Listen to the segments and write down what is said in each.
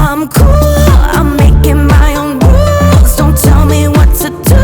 I'm cool, I'm making my own rules. Don't tell me what to do.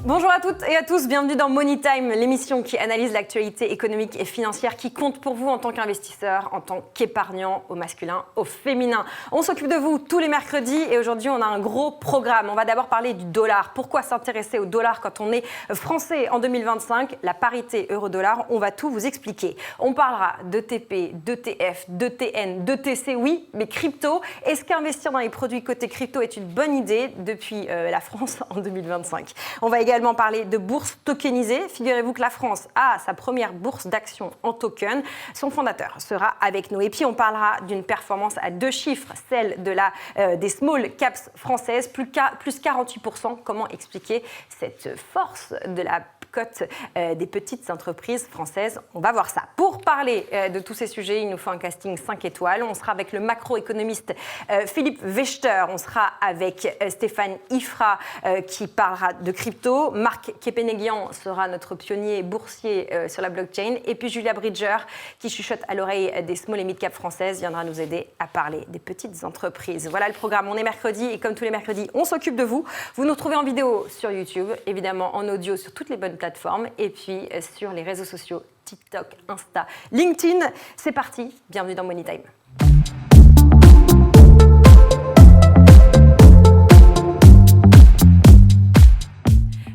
Bonjour à toutes et à tous, bienvenue dans Money Time, l'émission qui analyse l'actualité économique et financière qui compte pour vous en tant qu'investisseur, en tant qu'épargnant, au masculin, au féminin. On s'occupe de vous tous les mercredis et aujourd'hui on a un gros programme. On va d'abord parler du dollar. Pourquoi s'intéresser au dollar quand on est français en 2025? La parité euro-dollar, on va tout vous expliquer. On parlera d'ETP, d'ETF, d'ETN, d'ETC, oui, mais crypto. Est-ce qu'investir dans les produits côté crypto est une bonne idée depuis la France en 2025? On va également parler de bourse tokenisée. Figurez-vous que la France a sa première bourse d'actions en token. Son fondateur sera avec nous. Et puis, on parlera d'une performance à 2 chiffres, celle de des small caps françaises, plus 48%. Comment expliquer cette force de la cote des petites entreprises françaises? On va voir ça. Pour parler de tous ces sujets, il nous faut un casting 5 étoiles. On sera avec le macroéconomiste Philippe Wechter. On sera avec Stéphane Ifra qui parlera de crypto. Marc Kepenegian sera notre pionnier boursier sur la blockchain. Et puis Julia Bridger qui chuchote à l'oreille des small et mid cap françaises viendra nous aider à parler des petites entreprises. Voilà le programme. On est mercredi et comme tous les mercredis, on s'occupe de vous. Vous nous retrouvez en vidéo sur YouTube, évidemment en audio sur toutes les bonnes plateformes et puis sur les réseaux sociaux TikTok, Insta, LinkedIn. C'est parti, bienvenue dans Money Time.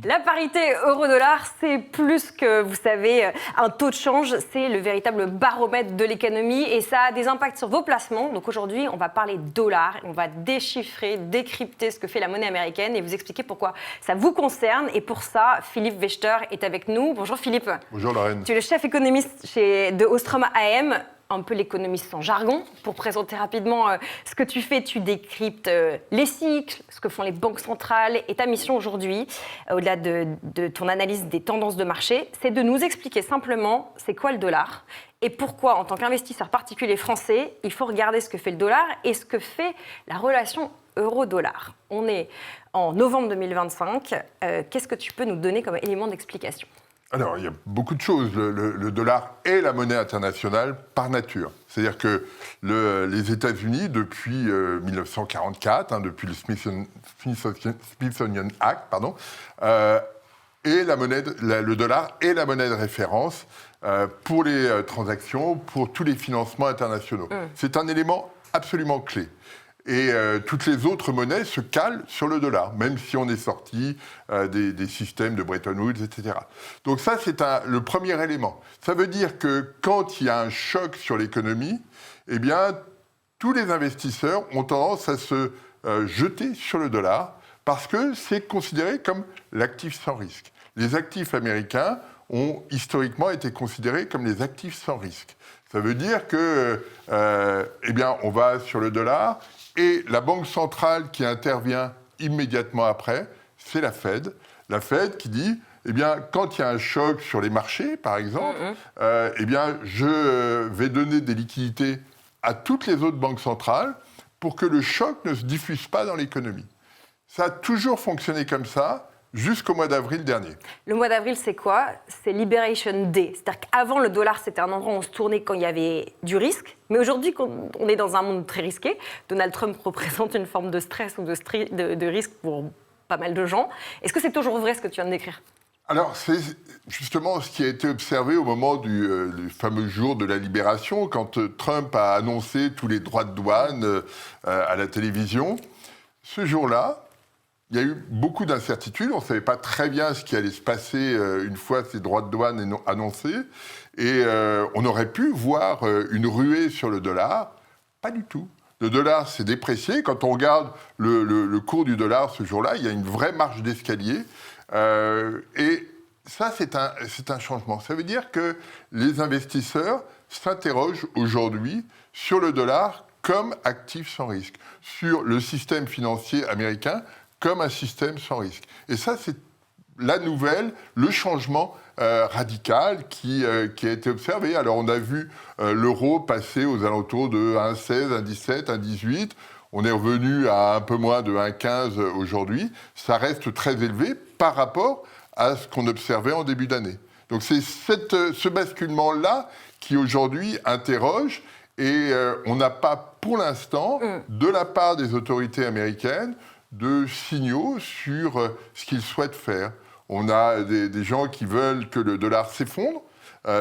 La parité euro-dollar, c'est plus que, vous savez, un taux de change, c'est le véritable baromètre de l'économie et ça a des impacts sur vos placements. Donc aujourd'hui, on va parler dollars, on va déchiffrer, décrypter ce que fait la monnaie américaine et vous expliquer pourquoi ça vous concerne. Et pour ça, Philippe Wechter est avec nous. Bonjour Philippe. Bonjour Lorraine. Tu es le chef économiste de Ostrom AM. Un peu l'économiste sans jargon. Pour présenter rapidement ce que tu fais, tu décryptes les cycles, ce que font les banques centrales. Et ta mission aujourd'hui, au-delà de ton analyse des tendances de marché, c'est de nous expliquer simplement c'est quoi le dollar et pourquoi, en tant qu'investisseur particulier français, il faut regarder ce que fait le dollar et ce que fait la relation euro-dollar. On est en novembre 2025. Qu'est-ce que tu peux nous donner comme élément d'explication ? Alors, il y a beaucoup de choses. Le dollar est la monnaie internationale par nature. C'est-à-dire que les États-Unis, depuis 1944, depuis le Smithsonian Act, le dollar est la monnaie de référence pour les transactions, pour tous les financements internationaux. C'est un élément absolument clé. Et toutes les autres monnaies se calent sur le dollar, même si on est sorti des systèmes de Bretton Woods, etc. Donc ça, c'est le premier élément. Ça veut dire que quand il y a un choc sur l'économie, eh bien, tous les investisseurs ont tendance à se jeter sur le dollar parce que c'est considéré comme l'actif sans risque. Les actifs américains ont historiquement été considérés comme les actifs sans risque. Ça veut dire que, on va sur le dollar. Et la banque centrale qui intervient immédiatement après, c'est la Fed. La Fed qui dit, quand il y a un choc sur les marchés, par exemple, je vais donner des liquidités à toutes les autres banques centrales pour que le choc ne se diffuse pas dans l'économie. Ça a toujours fonctionné comme ça jusqu'au mois d'avril dernier. Le mois d'avril, c'est quoi? C'est Liberation Day. C'est-à-dire qu'avant, le dollar, c'était un endroit où on se tournait quand il y avait du risque. Mais aujourd'hui, quand on est dans un monde très risqué, Donald Trump représente une forme de stress ou de risque pour pas mal de gens. Est-ce que c'est toujours vrai ce que tu viens de décrire? Alors, c'est justement ce qui a été observé au moment du fameux jour de la libération, quand Trump a annoncé tous les droits de douane à la télévision. Ce jour-là, il y a eu beaucoup d'incertitudes. On ne savait pas très bien ce qui allait se passer une fois ces droits de douane annoncés. Et on aurait pu voir une ruée sur le dollar. Pas du tout. Le dollar s'est déprécié. Quand on regarde le cours du dollar ce jour-là, il y a une vraie marche d'escalier. Et ça, c'est un changement. Ça veut dire que les investisseurs s'interrogent aujourd'hui sur le dollar comme actif sans risque, sur le système financier américain comme un système sans risque. Et ça, c'est la nouvelle, le changement radical qui a été observé. Alors, on a vu l'euro passer aux alentours de 1,16, 1,17, 1,18. On est revenu à un peu moins de 1,15 aujourd'hui. Ça reste très élevé par rapport à ce qu'on observait en début d'année. Donc, c'est ce basculement-là qui, aujourd'hui, interroge Et on n'a pas, pour l'instant, de la part des autorités américaines, de signaux sur ce qu'ils souhaitent faire. On a des gens qui veulent que le dollar s'effondre,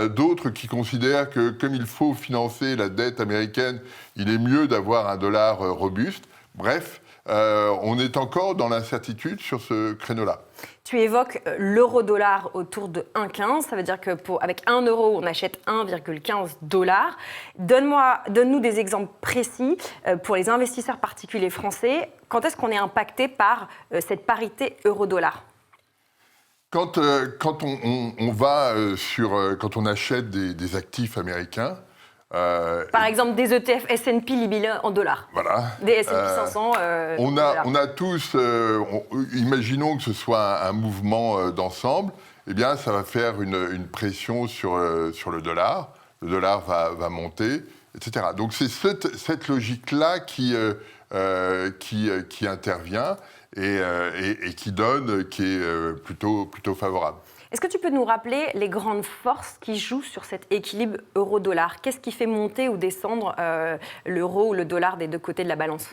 d'autres qui considèrent que comme il faut financer la dette américaine, il est mieux d'avoir un dollar robuste. Bref, on est encore dans l'incertitude sur ce créneau-là. Tu évoques l'euro-dollar autour de 1,15. Ça veut dire qu'avec 1 euro, on achète 1,15 $. Donne-nous des exemples précis pour les investisseurs particuliers français. Quand est-ce qu'on est impacté par cette parité euro-dollar ? Quand on achète des actifs américains, par exemple, des ETF S&P libellés en dollars. Voilà. Des S&P 500 on a tous, imaginons que ce soit un mouvement d'ensemble, eh bien, ça va faire une pression sur le dollar. Le dollar va monter, etc. Donc, c'est cette logique-là qui intervient et qui est plutôt favorable. Est-ce que tu peux nous rappeler les grandes forces qui jouent sur cet équilibre euro-dollar ? Qu'est-ce qui fait monter ou descendre l'euro ou le dollar des deux côtés de la balance ?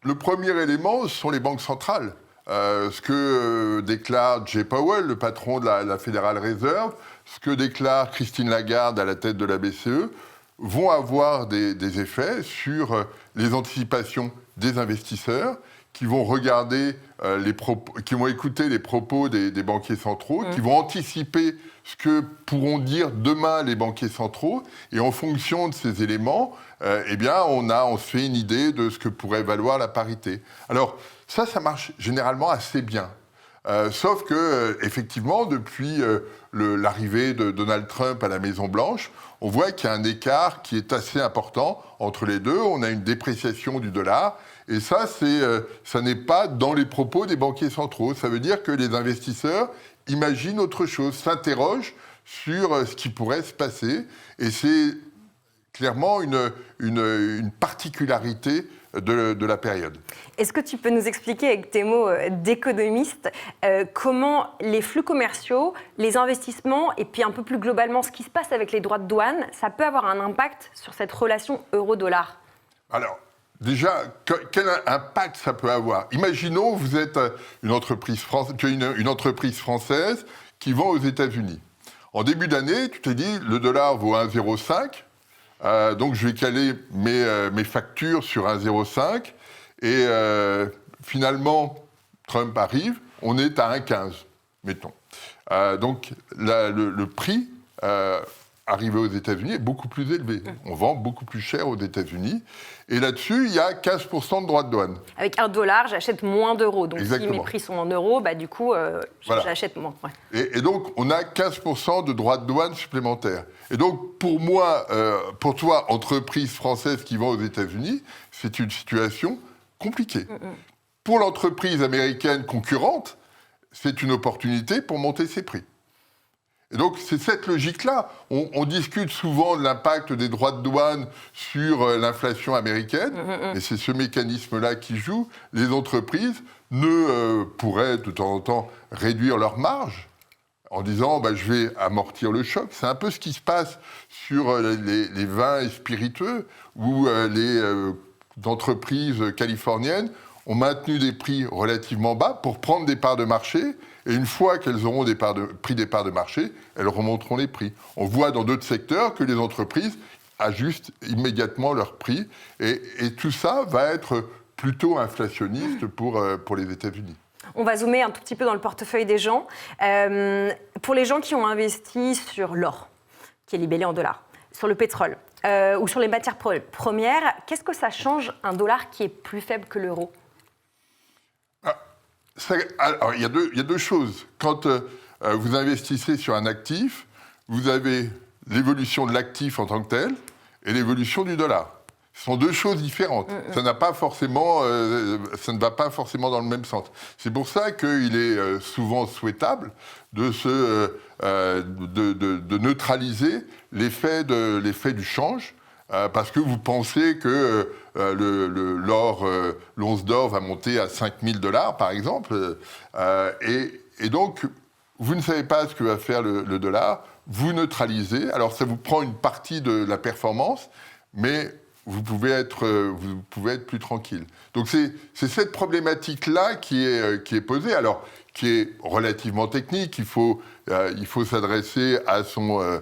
Le premier élément, ce sont les banques centrales. Ce que déclare Jay Powell, le patron de la Federal Reserve, ce que déclare Christine Lagarde à la tête de la BCE, vont avoir des effets sur les anticipations des investisseurs, qui vont regarder qui vont écouter les propos des banquiers centraux, qui vont anticiper ce que pourront dire demain les banquiers centraux, et en fonction de ces éléments, eh bien, on se fait une idée de ce que pourrait valoir la parité. Alors, ça marche généralement assez bien. Sauf que, effectivement, depuis l'arrivée de Donald Trump à la Maison-Blanche, on voit qu'il y a un écart qui est assez important entre les deux. On a une dépréciation du dollar. Et ça n'est pas dans les propos des banquiers centraux. Ça veut dire que les investisseurs imaginent autre chose, s'interrogent sur ce qui pourrait se passer. Et c'est clairement une particularité de la période. Est-ce que tu peux nous expliquer avec tes mots d'économiste comment les flux commerciaux, les investissements et puis un peu plus globalement ce qui se passe avec les droits de douane, ça peut avoir un impact sur cette relation euro-dollar ? Alors, déjà, quel impact ça peut avoir ? Imaginons que vous êtes une entreprise française qui vend aux États-Unis. En début d'année, tu t'es dit, le dollar vaut 1,05, donc je vais caler mes factures sur 1,05, et finalement, Trump arrive, on est à 1,15, mettons. Donc le prix arrivé aux États-Unis est beaucoup plus élevé. On vend beaucoup plus cher aux États-Unis. Et là-dessus, il y a 15% de droits de douane. Avec $1, j'achète moins d'euros. Donc Exactement. si mes prix sont en euros, bah, du coup, voilà. J'achète moins. Ouais. Et donc, on a 15% de droits de douane supplémentaires. Et donc, pour moi, pour toi, entreprise française qui vend aux États-Unis, c'est une situation compliquée. Pour l'entreprise américaine concurrente, c'est une opportunité pour monter ses prix. Et donc, c'est cette logique-là. On discute souvent de l'impact des droits de douane sur l'inflation américaine, et c'est ce mécanisme-là qui joue. Les entreprises pourraient de temps en temps réduire leurs marges en disant je vais amortir le choc. C'est un peu ce qui se passe sur les vins et spiritueux, où les entreprises californiennes ont maintenu des prix relativement bas pour prendre des parts de marché. Et une fois qu'elles auront pris des parts de marché, elles remonteront les prix. On voit dans d'autres secteurs que les entreprises ajustent immédiatement leurs prix. Et tout ça va être plutôt inflationniste pour les États-Unis. On va zoomer un tout petit peu dans le portefeuille des gens. Pour les gens qui ont investi sur l'or, qui est libellé en dollars, sur le pétrole ou sur les matières premières, qu'est-ce que ça change un dollar qui est plus faible que l'euro ? Alors, il y a deux choses. Quand vous investissez sur un actif, vous avez l'évolution de l'actif en tant que tel et l'évolution du dollar. Ce sont deux choses différentes. Ça ne va pas forcément dans le même sens. C'est pour ça qu'il est souvent souhaitable de neutraliser l'effet du change. Parce que vous pensez que l'once d'or va monter à $5 000, par exemple. Et donc, vous ne savez pas ce que va faire le dollar, vous neutralisez. Alors, ça vous prend une partie de la performance, mais vous pouvez être plus tranquille. Donc c'est cette problématique-là qui est posée, alors qui est relativement technique. Il faut s'adresser à son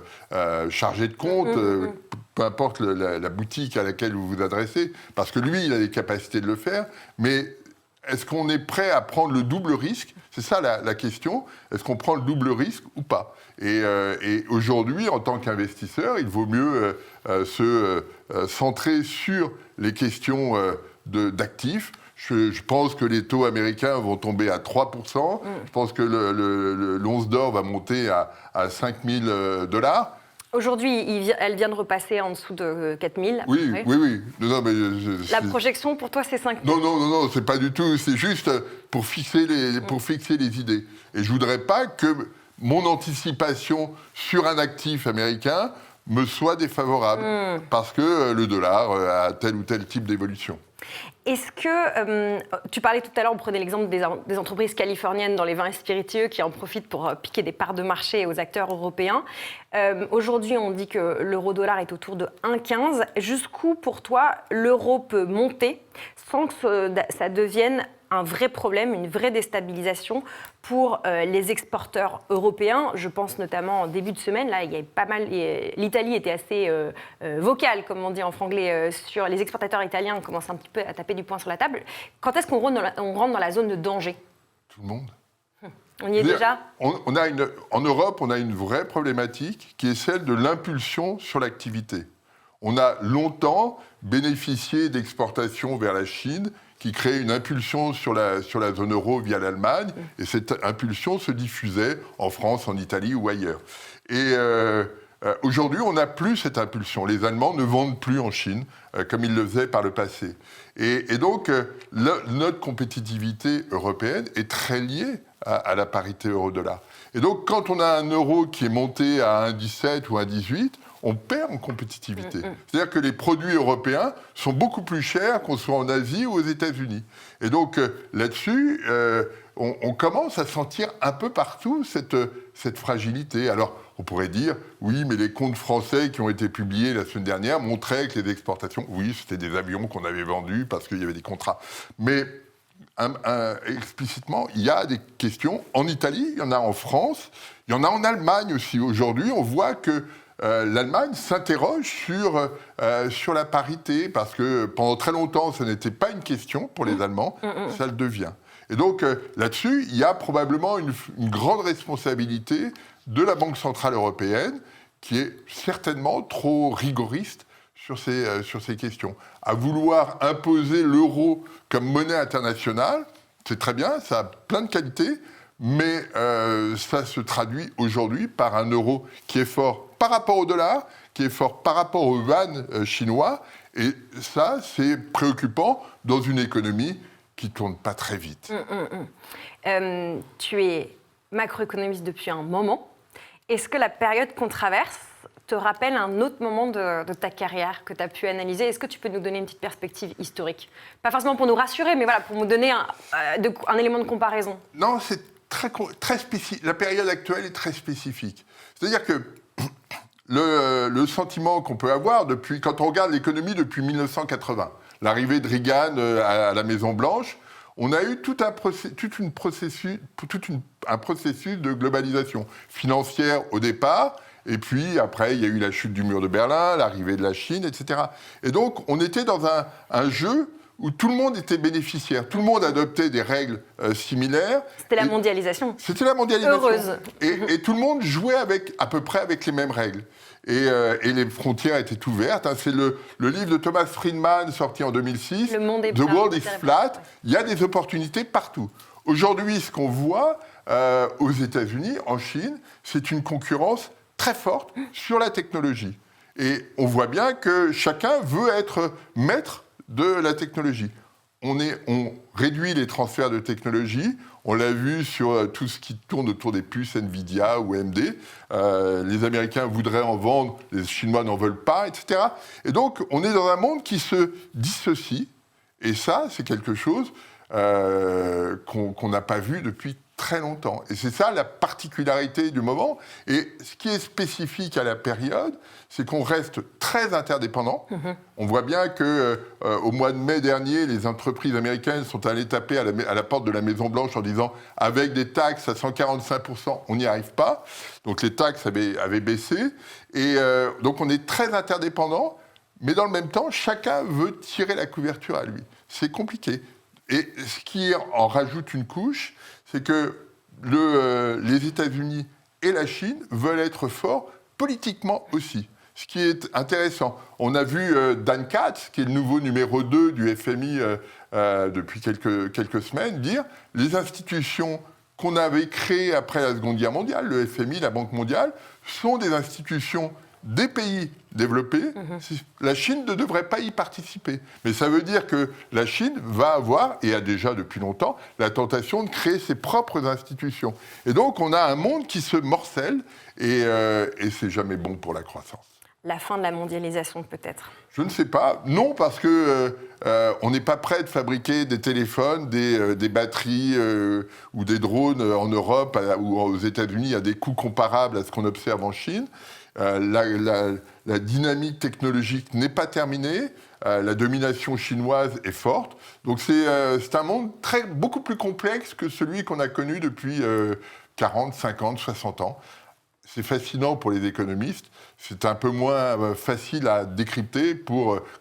chargé de compte, peu importe la boutique à laquelle vous vous adressez, parce que lui, il a les capacités de le faire, mais est-ce qu'on est prêt à prendre le double risque ? C'est ça la question. Est-ce qu'on prend le double risque ou pas ? Et aujourd'hui, en tant qu'investisseur, il vaut mieux se centrer sur les questions d'actifs. Je pense que les taux américains vont tomber à 3%. Je pense que l'once d'or va monter à 5 000 $. Aujourd'hui, elle vient de repasser en dessous de 4 000. Oui. Non, mais la projection, pour toi, c'est 5 000. Non, c'est pas du tout. C'est juste pour fixer les idées. Et je voudrais pas que mon anticipation sur un actif américain me soit défavorable parce que le dollar a tel ou tel type d'évolution. Est-ce que, tu parlais tout à l'heure, on prenait l'exemple des entreprises californiennes dans les vins et spiritueux qui en profitent pour piquer des parts de marché aux acteurs européens. Aujourd'hui, on dit que l'euro-dollar est autour de 1,15. Jusqu'où, pour toi, l'euro peut monter sans que ça devienne un vrai problème, une vraie déstabilisation pour les exporteurs européens? Je pense notamment en début de semaine, là, il y avait pas mal. L'Italie était assez vocale, comme on dit en franglais, sur les exportateurs italiens. On commence un petit peu à taper du poing sur la table. Quand est-ce qu'on rentre dans la zone de danger? Tout le monde. On y est déjà. En Europe, on a une vraie problématique qui est celle de l'impulsion sur l'activité. On a longtemps bénéficié d'exportations vers la Chine qui crée une impulsion sur la zone euro via l'Allemagne, et cette impulsion se diffusait en France, en Italie ou ailleurs. Et aujourd'hui, on n'a plus cette impulsion. Les Allemands ne vendent plus en Chine, comme ils le faisaient par le passé. Et donc, notre compétitivité européenne est très liée à la parité euro-dollar. Et donc, quand on a un euro qui est monté à 1,17 ou 1,18, on perd en compétitivité. C'est-à-dire que les produits européens sont beaucoup plus chers qu'on soit en Asie ou aux États-Unis. Et donc là-dessus, on commence à sentir un peu partout cette fragilité. Alors, on pourrait dire, oui, mais les comptes français qui ont été publiés la semaine dernière montraient que les exportations, oui, c'était des avions qu'on avait vendus parce qu'il y avait des contrats. Mais explicitement, il y a des questions en Italie, il y en a en France, il y en a en Allemagne aussi. Aujourd'hui, on voit que l'Allemagne s'interroge sur la parité, parce que pendant très longtemps, ce n'était pas une question pour les Allemands, ça le devient. Et donc là-dessus, il y a probablement une grande responsabilité de la Banque Centrale Européenne, qui est certainement trop rigoriste sur ces questions. À vouloir imposer l'euro comme monnaie internationale, c'est très bien, ça a plein de qualités, mais ça se traduit aujourd'hui par un euro qui est fort par rapport au dollar, qui est fort par rapport au yuan chinois, et ça, c'est préoccupant dans une économie qui ne tourne pas très vite. Tu es macroéconomiste depuis un moment. Est-ce que la période qu'on traverse te rappelle un autre moment de ta carrière que tu as pu analyser? Est-ce que tu peux nous donner une petite perspective historique? Pas forcément pour nous rassurer, mais voilà, pour nous donner un élément de comparaison. Non, c'est très spécifique. La période actuelle est très spécifique. C'est-à-dire que le sentiment qu'on peut avoir quand on regarde l'économie depuis 1980, l'arrivée de Reagan à la Maison-Blanche, on a eu tout un processus de globalisation financière au départ, et puis après, il y a eu la chute du mur de Berlin, l'arrivée de la Chine, etc. Et donc, on était dans un jeu où tout le monde était bénéficiaire. Tout le monde adoptait des règles similaires. C'était la mondialisation. C'était la mondialisation. Heureuse. Et tout le monde jouait à peu près avec les mêmes règles. Et les frontières étaient ouvertes. C'est le livre de Thomas Friedman, sorti en 2006, The World is Flat. Il y a des opportunités partout. Aujourd'hui, ce qu'on voit aux États-Unis, en Chine, c'est une concurrence très forte sur la technologie. Et on voit bien que chacun veut être maître de la technologie. On réduit les transferts de technologie. On l'a vu sur tout ce qui tourne autour des puces Nvidia ou AMD. Les Américains voudraient en vendre, les Chinois n'en veulent pas, etc. Et donc, on est dans un monde qui se dissocie. Et ça, c'est quelque chose qu'on n'a pas vu depuis très longtemps. Et c'est ça la particularité du moment. Et ce qui est spécifique à la période, c'est qu'on reste très interdépendants. On voit bien qu'au mois de mai dernier, les entreprises américaines sont allées taper à la porte de la Maison-Blanche en disant « avec des taxes à 145%, on n'y arrive pas ». Donc les taxes avaient baissé. Et donc on est très interdépendants, mais dans le même temps, chacun veut tirer la couverture à lui. C'est compliqué. Et ce qui en rajoute une couche, c'est que les États-Unis et la Chine veulent être forts politiquement aussi. Ce qui est intéressant. On a vu Dan Katz, qui est le nouveau numéro 2 du FMI depuis quelques semaines, dire « les institutions qu'on avait créées après la Seconde Guerre mondiale, le FMI, la Banque mondiale, sont des institutions des pays développés. La Chine ne devrait pas y participer. Mais ça veut dire que la Chine va avoir, et a déjà depuis longtemps, la tentation de créer ses propres institutions. Et donc, on a un monde qui se morcelle, et c'est jamais bon pour la croissance. La fin de la mondialisation, peut-être? Je ne sais pas. Non, parce que on n'est pas prêt de fabriquer des téléphones, des batteries ou des drones en Europe ou aux États-Unis à des coûts comparables à ce qu'on observe en Chine. La dynamique technologique n'est pas terminée. La domination chinoise est forte. Donc c'est un monde beaucoup plus complexe que celui qu'on a connu depuis 40, 50, 60 ans. C'est fascinant pour les économistes. C'est un peu moins facile à décrypter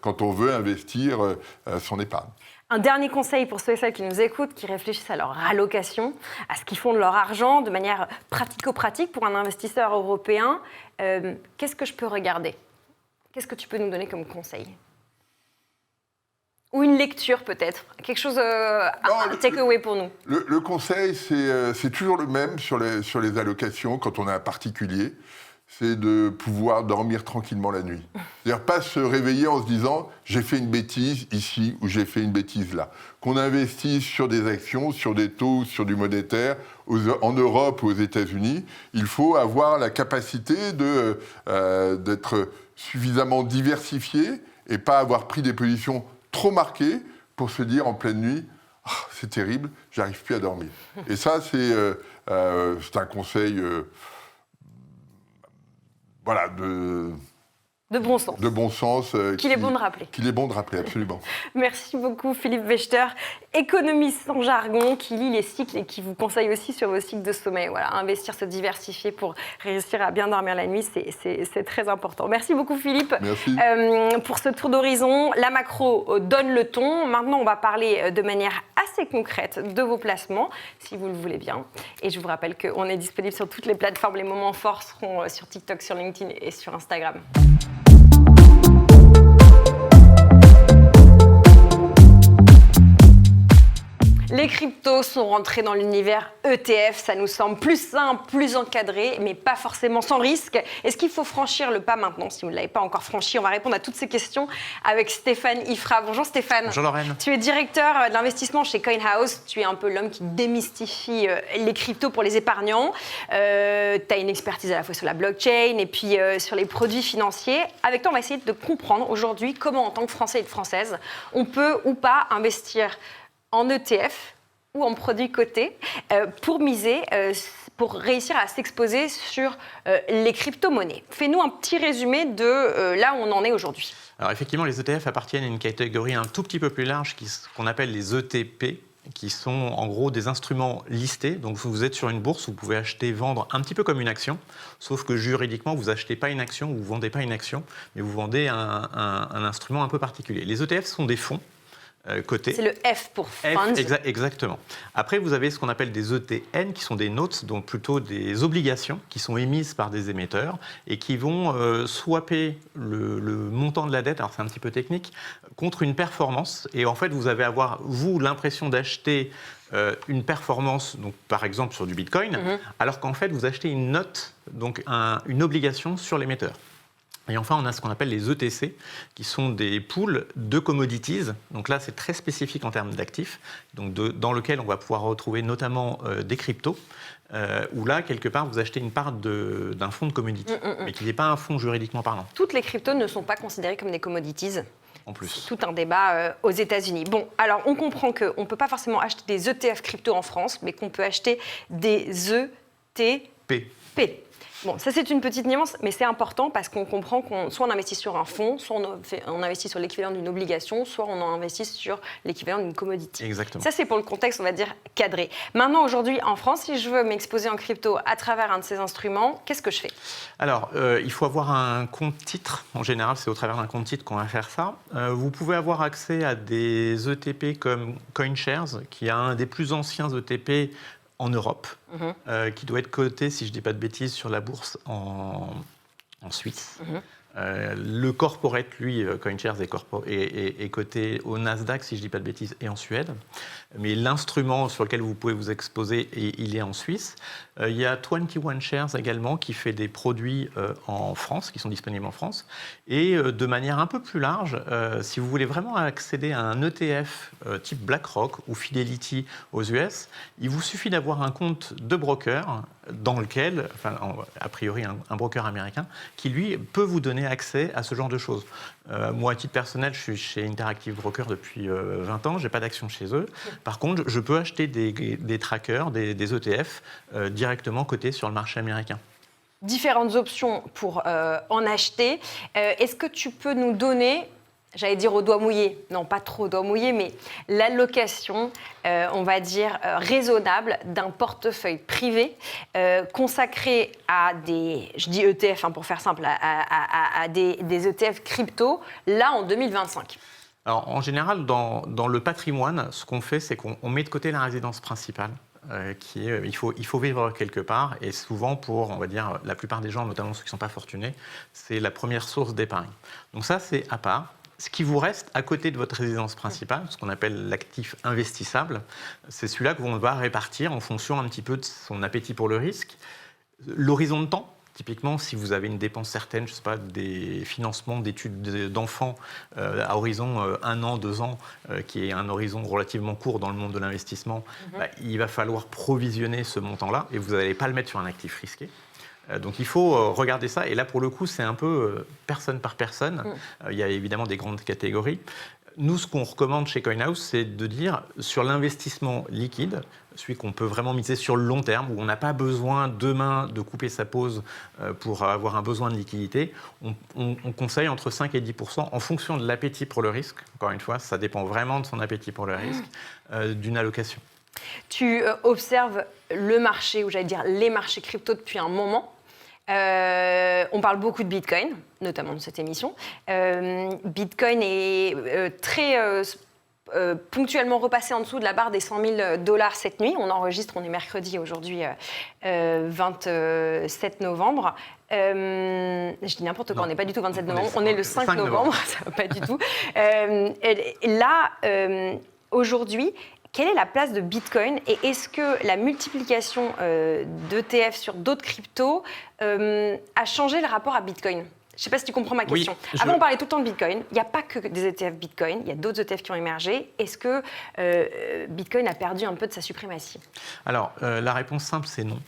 quand on veut investir son épargne. Un dernier conseil pour ceux et celles qui nous écoutent, qui réfléchissent à leur allocation, à ce qu'ils font de leur argent de manière pratico-pratique pour un investisseur européen. Qu'est-ce que je peux regarder? Qu'est-ce que tu peux nous donner comme conseil? Ou une lecture peut-être, quelque chose, un take-away pour nous. Le conseil, c'est toujours le même sur les allocations quand on est un particulier, c'est de pouvoir dormir tranquillement la nuit. C'est-à-dire pas se réveiller en se disant « j'ai fait une bêtise ici » ou « j'ai fait une bêtise là ». Qu'on investisse sur des actions, sur des taux, sur du monétaire, en Europe ou aux États-Unis, il faut avoir la capacité d'être suffisamment diversifié et pas avoir pris des positions trop marqué pour se dire en pleine nuit oh, « c'est terrible, j'arrive plus à dormir ». Et ça, c'est un conseil de bon sens. De bon sens. Qu'il est bon de rappeler. Qu'il est bon de rappeler, absolument. Merci beaucoup Philippe Wächter, économiste sans jargon, qui lit les cycles et qui vous conseille aussi sur vos cycles de sommeil. Voilà, investir, se diversifier pour réussir à bien dormir la nuit, c'est très important. Merci beaucoup Philippe. Merci. Pour ce tour d'horizon. La macro donne le ton. Maintenant, on va parler de manière assez concrète de vos placements, si vous le voulez bien. Et je vous rappelle qu'on est disponible sur toutes les plateformes. Les moments forts seront sur TikTok, sur LinkedIn et sur Instagram. Les cryptos sont rentrés dans l'univers ETF, ça nous semble plus simple, plus encadré, mais pas forcément sans risque. Est-ce qu'il faut franchir le pas maintenant? Si vous ne l'avez pas encore franchi, on va répondre à toutes ces questions avec Stéphane Ifra. Bonjour Stéphane. Bonjour Lorraine. Tu es directeur de l'investissement chez CoinHouse. Tu es un peu l'homme qui démystifie les cryptos pour les épargnants. Tu as une expertise à la fois sur la blockchain et puis sur les produits financiers. Avec toi, on va essayer de comprendre aujourd'hui comment, en tant que Français et de Françaises, on peut ou pas investir en ETF ou en produits cotés pour miser, pour réussir à s'exposer sur les crypto-monnaies. Fais-nous un petit résumé de là où on en est aujourd'hui. Alors effectivement, les ETF appartiennent à une catégorie un tout petit peu plus large qu'on appelle les ETP, qui sont en gros des instruments listés. Donc vous êtes sur une bourse, vous pouvez acheter, vendre un petit peu comme une action, sauf que juridiquement, vous achetez pas une action, vous vendez pas une action, mais vous vendez un instrument un peu particulier. Les ETF sont des fonds cotés. C'est le F pour Funds. Exactement. Après, vous avez ce qu'on appelle des ETN, qui sont des notes, donc plutôt des obligations qui sont émises par des émetteurs et qui vont swapper le montant de la dette, alors c'est un petit peu technique, contre une performance. Et en fait, vous allez avoir, vous, l'impression d'acheter une performance, donc par exemple sur du Bitcoin, alors qu'en fait, vous achetez une note, donc une obligation sur l'émetteur. Et enfin, on a ce qu'on appelle les ETC, qui sont des pools de commodities. Donc là, c'est très spécifique en termes d'actifs, donc dans lequel on va pouvoir retrouver notamment des cryptos, où là, quelque part, vous achetez une part d'un fonds de commodities, mais qui n'est pas un fonds juridiquement parlant. Toutes les cryptos ne sont pas considérées comme des commodities. en plus. C'est tout un débat aux États-Unis. Bon, alors on comprend qu'on ne peut pas forcément acheter des ETF crypto en France, mais qu'on peut acheter des ETP. Bon, ça c'est une petite nuance, mais c'est important parce qu'on comprend qu'on soit on investit sur un fonds, soit on investit sur l'équivalent d'une obligation, soit on investit sur l'équivalent d'une commodity. Exactement. Ça c'est pour le contexte, on va dire, cadré. Maintenant, aujourd'hui, en France, si je veux m'exposer en crypto à travers un de ces instruments, qu'est-ce que je fais ? Alors, il faut avoir un compte titre. En général, c'est au travers d'un compte titre qu'on va faire ça. Vous pouvez avoir accès à des ETP comme CoinShares, qui est un des plus anciens ETP en Europe, qui doit être coté, si je ne dis pas de bêtises, sur la bourse en Suisse. Le corporate, lui, CoinShares, est coté au Nasdaq, si je ne dis pas de bêtises, et en Suède. Mais l'instrument sur lequel vous pouvez vous exposer, il est en Suisse. Il y a 21 Shares également, qui fait des produits en France, qui sont disponibles en France. Et de manière un peu plus large, si vous voulez vraiment accéder à un ETF type BlackRock ou Fidelity aux US, il vous suffit d'avoir un compte de broker dans lequel, enfin, a priori un broker américain, qui lui peut vous donner accès à ce genre de choses. Moi, à titre personnel, je suis chez Interactive Broker depuis 20 ans, je n'ai pas d'action chez eux. Par contre, je peux acheter des trackers, des ETF directement cotés sur le marché américain. Différentes options pour en acheter. Est-ce que tu peux nous donner, j'allais dire au doigt mouillé, non pas trop au doigt mouillé, mais l'allocation, on va dire, raisonnable d'un portefeuille privé consacré à des, je dis ETF pour faire simple, à des ETF crypto, là en 2025 ? Alors, en général, dans le patrimoine, ce qu'on fait, c'est qu'on met de côté la résidence principale. Il faut vivre quelque part, et souvent pour, on va dire, la plupart des gens, notamment ceux qui ne sont pas fortunés, c'est la première source d'épargne. Donc ça, c'est à part. Ce qui vous reste à côté de votre résidence principale, ce qu'on appelle l'actif investissable, c'est celui-là qu'on va répartir en fonction un petit peu de son appétit pour le risque. L'horizon de temps, typiquement, si vous avez une dépense certaine, je ne sais pas, des financements d'études d'enfants à horizon 1 an, 2 ans, qui est un horizon relativement court dans le monde de l'investissement, il va falloir provisionner ce montant-là et vous n'allez pas le mettre sur un actif risqué. Donc il faut regarder ça. Et là, pour le coup, c'est un peu personne par personne. Il y a évidemment des grandes catégories. Nous, ce qu'on recommande chez CoinHouse, c'est de dire sur l'investissement liquide, celui qu'on peut vraiment miser sur le long terme, où on n'a pas besoin demain de couper sa pause pour avoir un besoin de liquidité, on conseille entre 5 et 10% en fonction de l'appétit pour le risque. Encore une fois, ça dépend vraiment de son appétit pour le risque, d'une allocation. Tu observes le marché, ou j'allais dire les marchés crypto depuis un moment. On parle beaucoup de Bitcoin, notamment dans cette émission. Bitcoin est très ponctuellement repassé en dessous de la barre des $100 000 cette nuit. On enregistre, on est mercredi aujourd'hui, 27 novembre. Je dis n'importe quoi, on n'est pas du tout 27 novembre, on est le 5 novembre, ça va pas du tout. Aujourd'hui, quelle est la place de Bitcoin et est-ce que la multiplication d'ETF sur d'autres cryptos a changé le rapport à Bitcoin ? Je ne sais pas si tu comprends ma question. Avant, on parlait tout le temps de Bitcoin. Il n'y a pas que des ETF Bitcoin, il y a d'autres ETF qui ont émergé. Est-ce que Bitcoin a perdu un peu de sa suprématie ? Alors, la réponse simple, c'est non.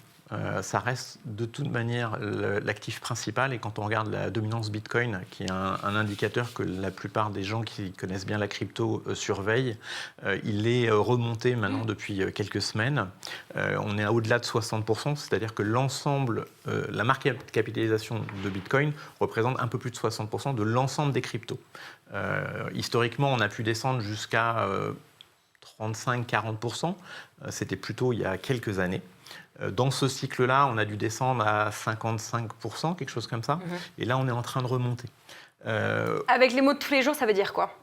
Ça reste de toute manière l'actif principal, et quand on regarde la dominance Bitcoin, qui est un indicateur que la plupart des gens qui connaissent bien la crypto surveillent, il est remonté maintenant depuis quelques semaines. On est à au-delà de 60%, c'est-à-dire que l'ensemble, la market capitalisation de Bitcoin représente un peu plus de 60% de l'ensemble des cryptos. Historiquement, on a pu descendre jusqu'à 35-40%, c'était plutôt il y a quelques années. Dans ce cycle-là, on a dû descendre à 55%, quelque chose comme ça. Et là, on est en train de remonter. Avec les mots de tous les jours, ça veut dire quoi ?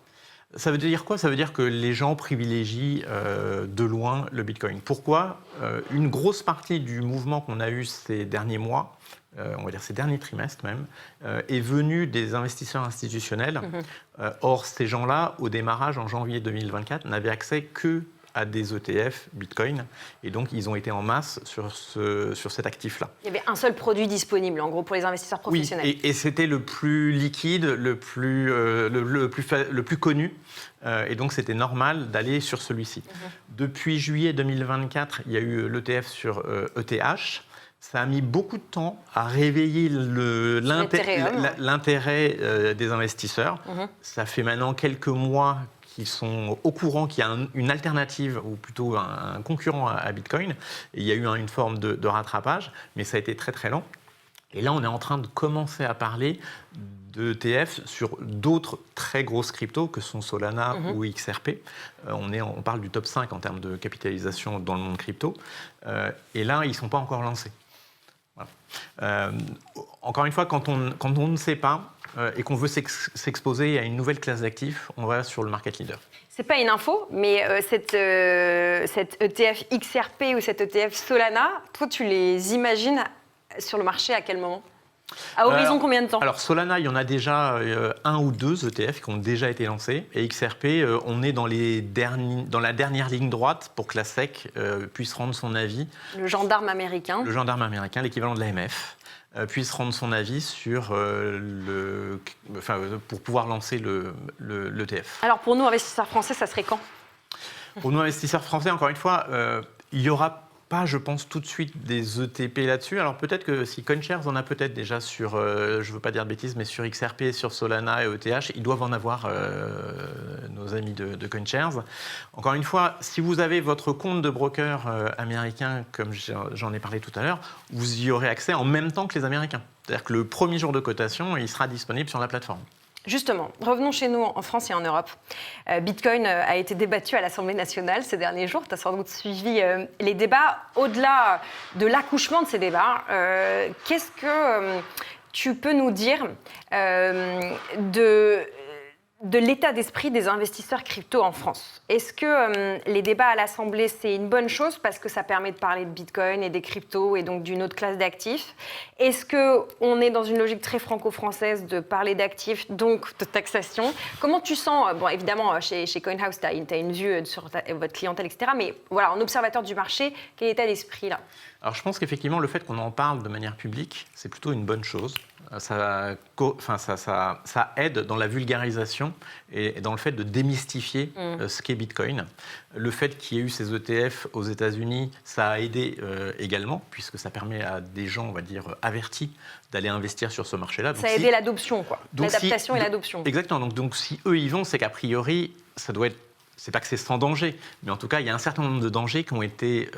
Ça veut dire quoi ? Ça veut dire que les gens privilégient de loin le Bitcoin. Pourquoi ? Une grosse partie du mouvement qu'on a eu ces derniers mois, on va dire ces derniers trimestres même, est venue des investisseurs institutionnels. Or, ces gens-là, au démarrage en janvier 2024, n'avaient accès que à des ETF Bitcoin, et donc ils ont été en masse sur cet actif-là. Il y avait un seul produit disponible, en gros, pour les investisseurs professionnels. Oui, et c'était le plus liquide, le plus connu, et donc c'était normal d'aller sur celui-ci. Depuis juillet 2024, il y a eu l'ETF sur ETH. Ça a mis beaucoup de temps à réveiller l'intérêt des investisseurs. Ça fait maintenant quelques mois qu'ils sont au courant qu'il y a une alternative, ou plutôt un concurrent à Bitcoin. Et il y a eu une forme de rattrapage, mais ça a été très très lent. Et là, on est en train de commencer à parler d'ETF sur d'autres très grosses cryptos que sont Solana ou XRP. On parle du top 5 en termes de capitalisation dans le monde crypto. Et là, ils ne sont pas encore lancés. Voilà. Encore une fois, quand on ne sait pas et qu'on veut s'exposer à une nouvelle classe d'actifs, on va sur le market leader. C'est pas une info, mais cette ETF XRP ou cette ETF Solana, toi, tu les imagines sur le marché à quel moment ? À horizon combien de temps ? Alors Solana, il y en a déjà un ou deux ETF qui ont déjà été lancés. Et XRP, on est dans la dernière ligne droite pour que la SEC puisse rendre son avis. Le gendarme américain. Le gendarme américain, l'équivalent de l'AMF, puisse rendre son avis sur pour pouvoir lancer l'ETF. Alors pour nous, investisseurs français, ça serait quand ? Pour nous, investisseurs français, encore une fois, il y aura pas, je pense, tout de suite des ETP là-dessus. Alors peut-être que si CoinShares en a peut-être déjà sur, je ne veux pas dire de bêtises, mais sur XRP, sur Solana et ETH, ils doivent en avoir, nos amis de CoinShares. Encore une fois, si vous avez votre compte de broker américain, comme j'en ai parlé tout à l'heure, vous y aurez accès en même temps que les Américains. C'est-à-dire que le premier jour de cotation, il sera disponible sur la plateforme. Justement, revenons chez nous en France et en Europe. Bitcoin a été débattu à l'Assemblée nationale ces derniers jours. Tu as sans doute suivi les débats. Au-delà de l'accouchement de ces débats, qu'est-ce que tu peux nous dire de l'état d'esprit des investisseurs crypto en France? Est-ce que les débats à l'Assemblée, c'est une bonne chose parce que ça permet de parler de Bitcoin et des cryptos et donc d'une autre classe d'actifs? Est-ce qu'on est dans une logique très franco-française de parler d'actifs, donc de taxation? Comment tu sens, bon évidemment chez CoinHouse, tu as une vue sur votre clientèle, etc. Mais voilà, en observateur du marché, quel est l'état d'esprit là? Alors je pense qu'effectivement, le fait qu'on en parle de manière publique, c'est plutôt une bonne chose. Ça aide dans la vulgarisation et dans le fait de démystifier ce qu'est Bitcoin. Le fait qu'il y ait eu ces ETF aux États-Unis, ça a aidé également, puisque ça permet à des gens, on va dire, avertis d'aller investir sur ce marché-là. Donc, ça a aidé l'adoption, quoi. L'adaptation et l'adoption. Exactement. Donc si eux y vont, c'est qu'a priori, ça doit être... C'est pas que c'est sans danger, mais en tout cas, il y a un certain nombre de dangers qui ont été,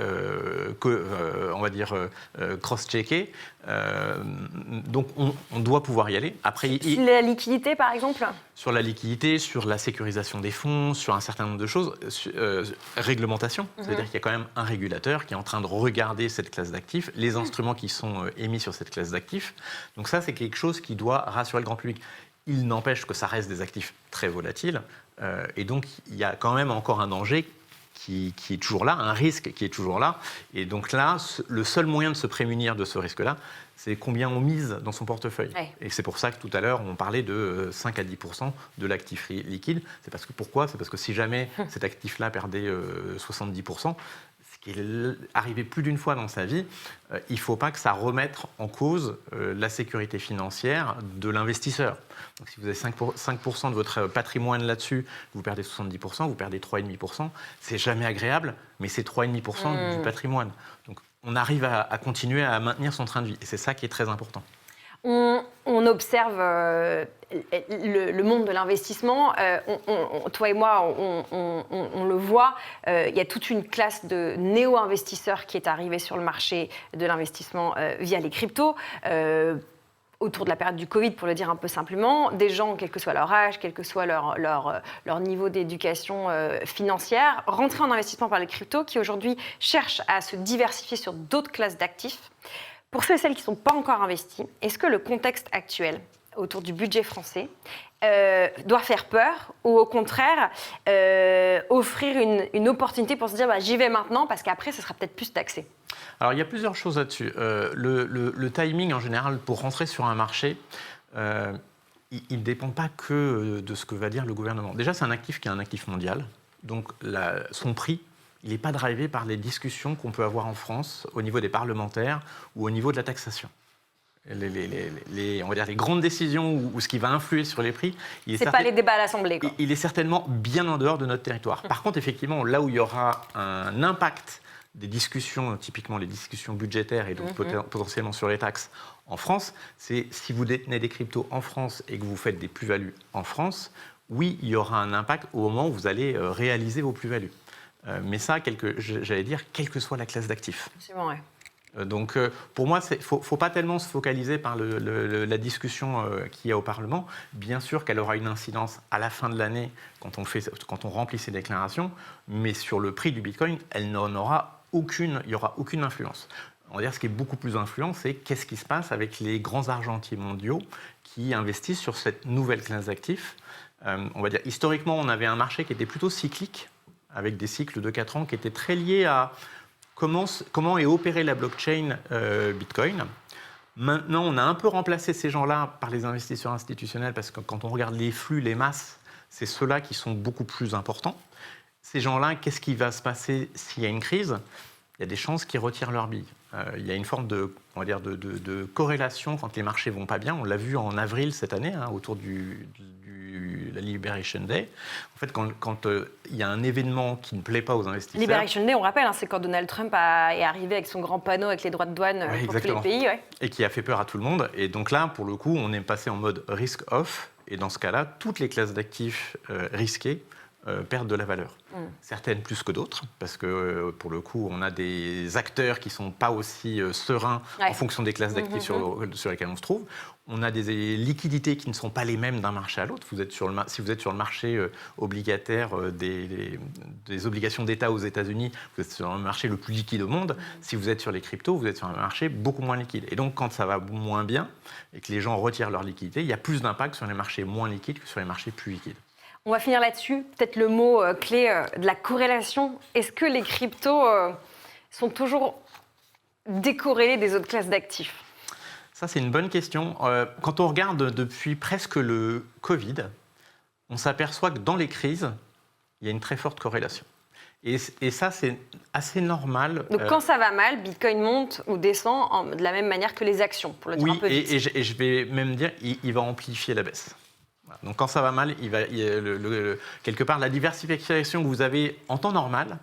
on va dire, cross-checkés. Donc, on doit pouvoir y aller. Après, la liquidité, par exemple ? Sur la liquidité, sur la sécurisation des fonds, sur un certain nombre de choses. Réglementation, c'est-à-dire qu'il y a quand même un régulateur qui est en train de regarder cette classe d'actifs, les instruments qui sont émis sur cette classe d'actifs. Donc ça, c'est quelque chose qui doit rassurer le grand public. Il n'empêche que ça reste des actifs très volatiles. Et donc, il y a quand même encore un danger qui est toujours là, un risque qui est toujours là. Et donc là, le seul moyen de se prémunir de ce risque-là, c'est combien on mise dans son portefeuille. Ouais. Et c'est pour ça que tout à l'heure, on parlait de 5 à 10% de l'actif liquide. Pourquoi ? C'est parce que si jamais cet actif-là perdait 70%, qui est arrivé plus d'une fois dans sa vie, il ne faut pas que ça remette en cause la sécurité financière de l'investisseur. Donc si vous avez 5% de votre patrimoine là-dessus, vous perdez 70%, vous perdez 3,5%, c'est jamais agréable, mais c'est 3,5% du patrimoine. Donc on arrive à continuer à maintenir son train de vie, et c'est ça qui est très important. On observe le monde de l'investissement. Toi et moi, on le voit. Il y a toute une classe de néo-investisseurs qui est arrivée sur le marché de l'investissement via les cryptos. Autour de la période du Covid, pour le dire un peu simplement, des gens, quel que soit leur âge, quel que soit leur niveau d'éducation financière, rentrés en investissement par les cryptos, qui aujourd'hui cherchent à se diversifier sur d'autres classes d'actifs. Pour ceux et celles qui ne sont pas encore investis, est-ce que le contexte actuel autour du budget français doit faire peur ou au contraire offrir une opportunité pour se dire j'y vais maintenant parce qu'après, ce sera peut-être plus taxé? Alors, il y a plusieurs choses là-dessus. Le timing, en général, pour rentrer sur un marché, il ne dépend pas que de ce que va dire le gouvernement. Déjà, c'est un actif qui est un actif mondial. Donc, son prix, il n'est pas drivé par les discussions qu'on peut avoir en France au niveau des parlementaires ou au niveau de la taxation. On va dire les grandes décisions ou ce qui va influer sur les prix, c'est pas les débats à l'Assemblée, quoi. Il est certainement bien en dehors de notre territoire. Par contre, effectivement, là où il y aura un impact des discussions, typiquement les discussions budgétaires et donc potentiellement sur les taxes en France, c'est si vous détenez des cryptos en France et que vous faites des plus-values en France, oui, il y aura un impact au moment où vous allez réaliser vos plus-values. Mais ça, j'allais dire, quelle que soit la classe d'actifs. Absolument, ouais. Donc, pour moi, il ne faut pas tellement se focaliser par la discussion qu'il y a au Parlement. Bien sûr qu'elle aura une incidence à la fin de l'année quand on remplit ces déclarations, mais sur le prix du Bitcoin, il n'y aura aucune influence. On va dire ce qui est beaucoup plus influent, c'est qu'est-ce qui se passe avec les grands argentiers mondiaux qui investissent sur cette nouvelle classe d'actifs. On va dire, historiquement, on avait un marché qui était plutôt cyclique, avec des cycles de 4 ans qui étaient très liés à comment est opérée la blockchain Bitcoin. Maintenant, on a un peu remplacé ces gens-là par les investisseurs institutionnels parce que quand on regarde les flux, les masses, c'est ceux-là qui sont beaucoup plus importants. Ces gens-là, qu'est-ce qui va se passer s'il y a une crise ? Il y a des chances qu'ils retirent leurs billes. Il y a une forme de corrélation quand les marchés ne vont pas bien. On l'a vu en avril cette année, autour la Liberation Day. En fait, quand il y a un événement qui ne plaît pas aux investisseurs... Liberation Day, on rappelle, c'est quand Donald Trump est arrivé avec son grand panneau avec les droits de douane pour tous les pays. Ouais. Et qui a fait peur à tout le monde. Et donc là, pour le coup, on est passé en mode risk-off. Et dans ce cas-là, toutes les classes d'actifs risquées perdent de la valeur. Certaines plus que d'autres, parce que pour le coup, on a des acteurs qui ne sont pas aussi sereins en fonction des classes d'actifs sur lesquelles on se trouve. On a des liquidités qui ne sont pas les mêmes d'un marché à l'autre. Si vous êtes sur le marché obligataire des obligations d'État aux États-Unis, vous êtes sur le marché le plus liquide au monde. Si vous êtes sur les cryptos, vous êtes sur un marché beaucoup moins liquide. Et donc, quand ça va moins bien et que les gens retirent leur liquidité, il y a plus d'impact sur les marchés moins liquides que sur les marchés plus liquides. On va finir là-dessus. Peut-être le mot clé de la corrélation. Est-ce que les cryptos sont toujours décorrélés des autres classes d'actifs ? Ça, c'est une bonne question. Quand on regarde depuis presque le Covid, on s'aperçoit que dans les crises, il y a une très forte corrélation. Et ça, c'est assez normal. Donc quand ça va mal, Bitcoin monte ou descend de la même manière que les actions, pour le dire un peu vite. Et je vais même dire, il va amplifier la baisse. Donc quand ça va mal, quelque part, la diversification que vous avez en temps normal,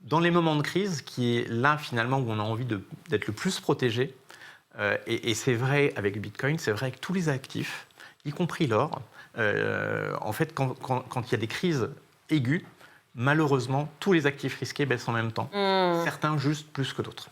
dans les moments de crise, qui est là finalement où on a envie d'être le plus protégé, et c'est vrai avec Bitcoin, c'est vrai avec tous les actifs, y compris l'or. En fait, quand il y a des crises aiguës, malheureusement, tous les actifs risqués baissent en même temps. Certains juste plus que d'autres.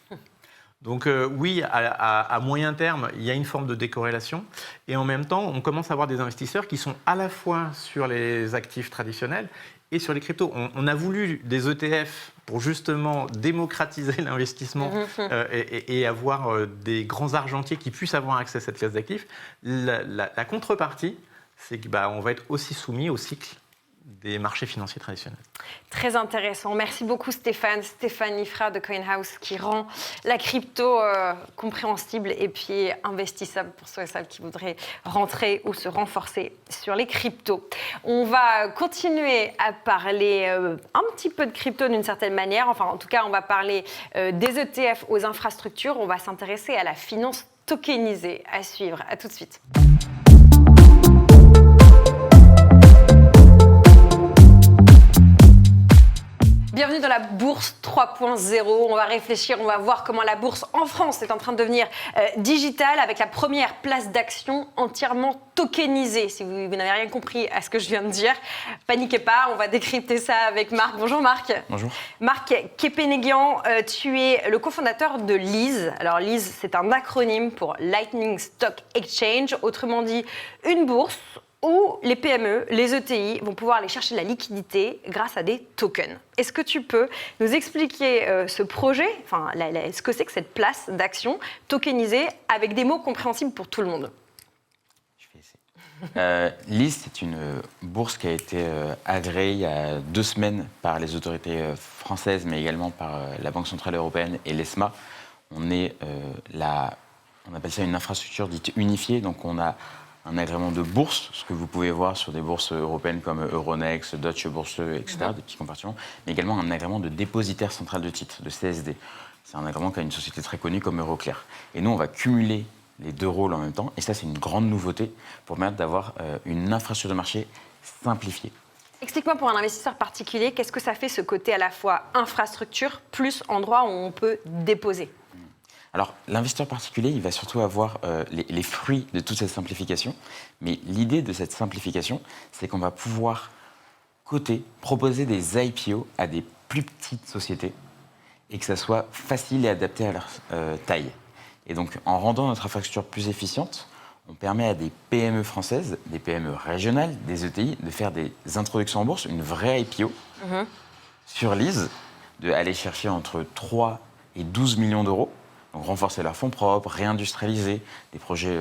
Donc oui, à moyen terme, il y a une forme de décorrélation. Et en même temps, on commence à avoir des investisseurs qui sont à la fois sur les actifs traditionnels et sur les cryptos. On a voulu des ETF pour justement démocratiser l'investissement et avoir des grands argentiers qui puissent avoir accès à cette classe d'actifs. La contrepartie, c'est qu'on va être aussi soumis au cycle des marchés financiers traditionnels. Très intéressant. Merci beaucoup Stéphane Liffra de CoinHouse qui rend la crypto compréhensible et puis investissable pour ceux et celles qui voudraient rentrer ou se renforcer sur les cryptos. On va continuer à parler un petit peu de crypto d'une certaine manière. Enfin, en tout cas, on va parler des ETF aux infrastructures. On va s'intéresser à la finance tokenisée. À suivre. À tout de suite. Bienvenue dans la bourse 3.0. On va réfléchir, on va voir comment la bourse en France est en train de devenir digitale avec la première place d'action entièrement tokenisée. Si vous n'avez rien compris à ce que je viens de dire, paniquez pas, on va décrypter ça avec Marc. Bonjour Marc. Bonjour. Marc Kepenegian, tu es le cofondateur de LIZ. Alors LIZ, c'est un acronyme pour Lightning Stock Exchange, autrement dit une bourse où les PME, les ETI vont pouvoir aller chercher de la liquidité grâce à des tokens. Est-ce que tu peux nous expliquer ce projet, enfin, ce que c'est que cette place d'action tokenisée avec des mots compréhensibles pour tout le monde ? Je vais essayer. LIZ, c'est une bourse qui a été agréée il y a 2 semaines par les autorités françaises, mais également par la Banque Centrale Européenne et l'ESMA. On appelle ça une infrastructure dite unifiée, donc on a un agrément de bourse, ce que vous pouvez voir sur des bourses européennes comme Euronext, Deutsche Börse, etc., des petits compartiments, mais également un agrément de dépositaire central de titres, de CSD. C'est un agrément qu'a une société très connue comme Euroclear. Et nous, on va cumuler les 2 rôles en même temps, et ça, c'est une grande nouveauté pour permettre d'avoir une infrastructure de marché simplifiée. Explique-moi pour un investisseur particulier, qu'est-ce que ça fait ce côté à la fois infrastructure plus endroit où on peut déposer? Alors, l'investisseur particulier, il va surtout avoir les fruits de toute cette simplification. Mais l'idée de cette simplification, c'est qu'on va pouvoir proposer des IPO à des plus petites sociétés et que ça soit facile et adapté à leur taille. Et donc, en rendant notre infrastructure plus efficiente, on permet à des PME françaises, des PME régionales, des ETI, de faire des introductions en bourse, une vraie IPO sur Lise, d'aller chercher entre 3 et 12 millions d'euros, donc renforcer leurs fonds propres, réindustrialiser, des projets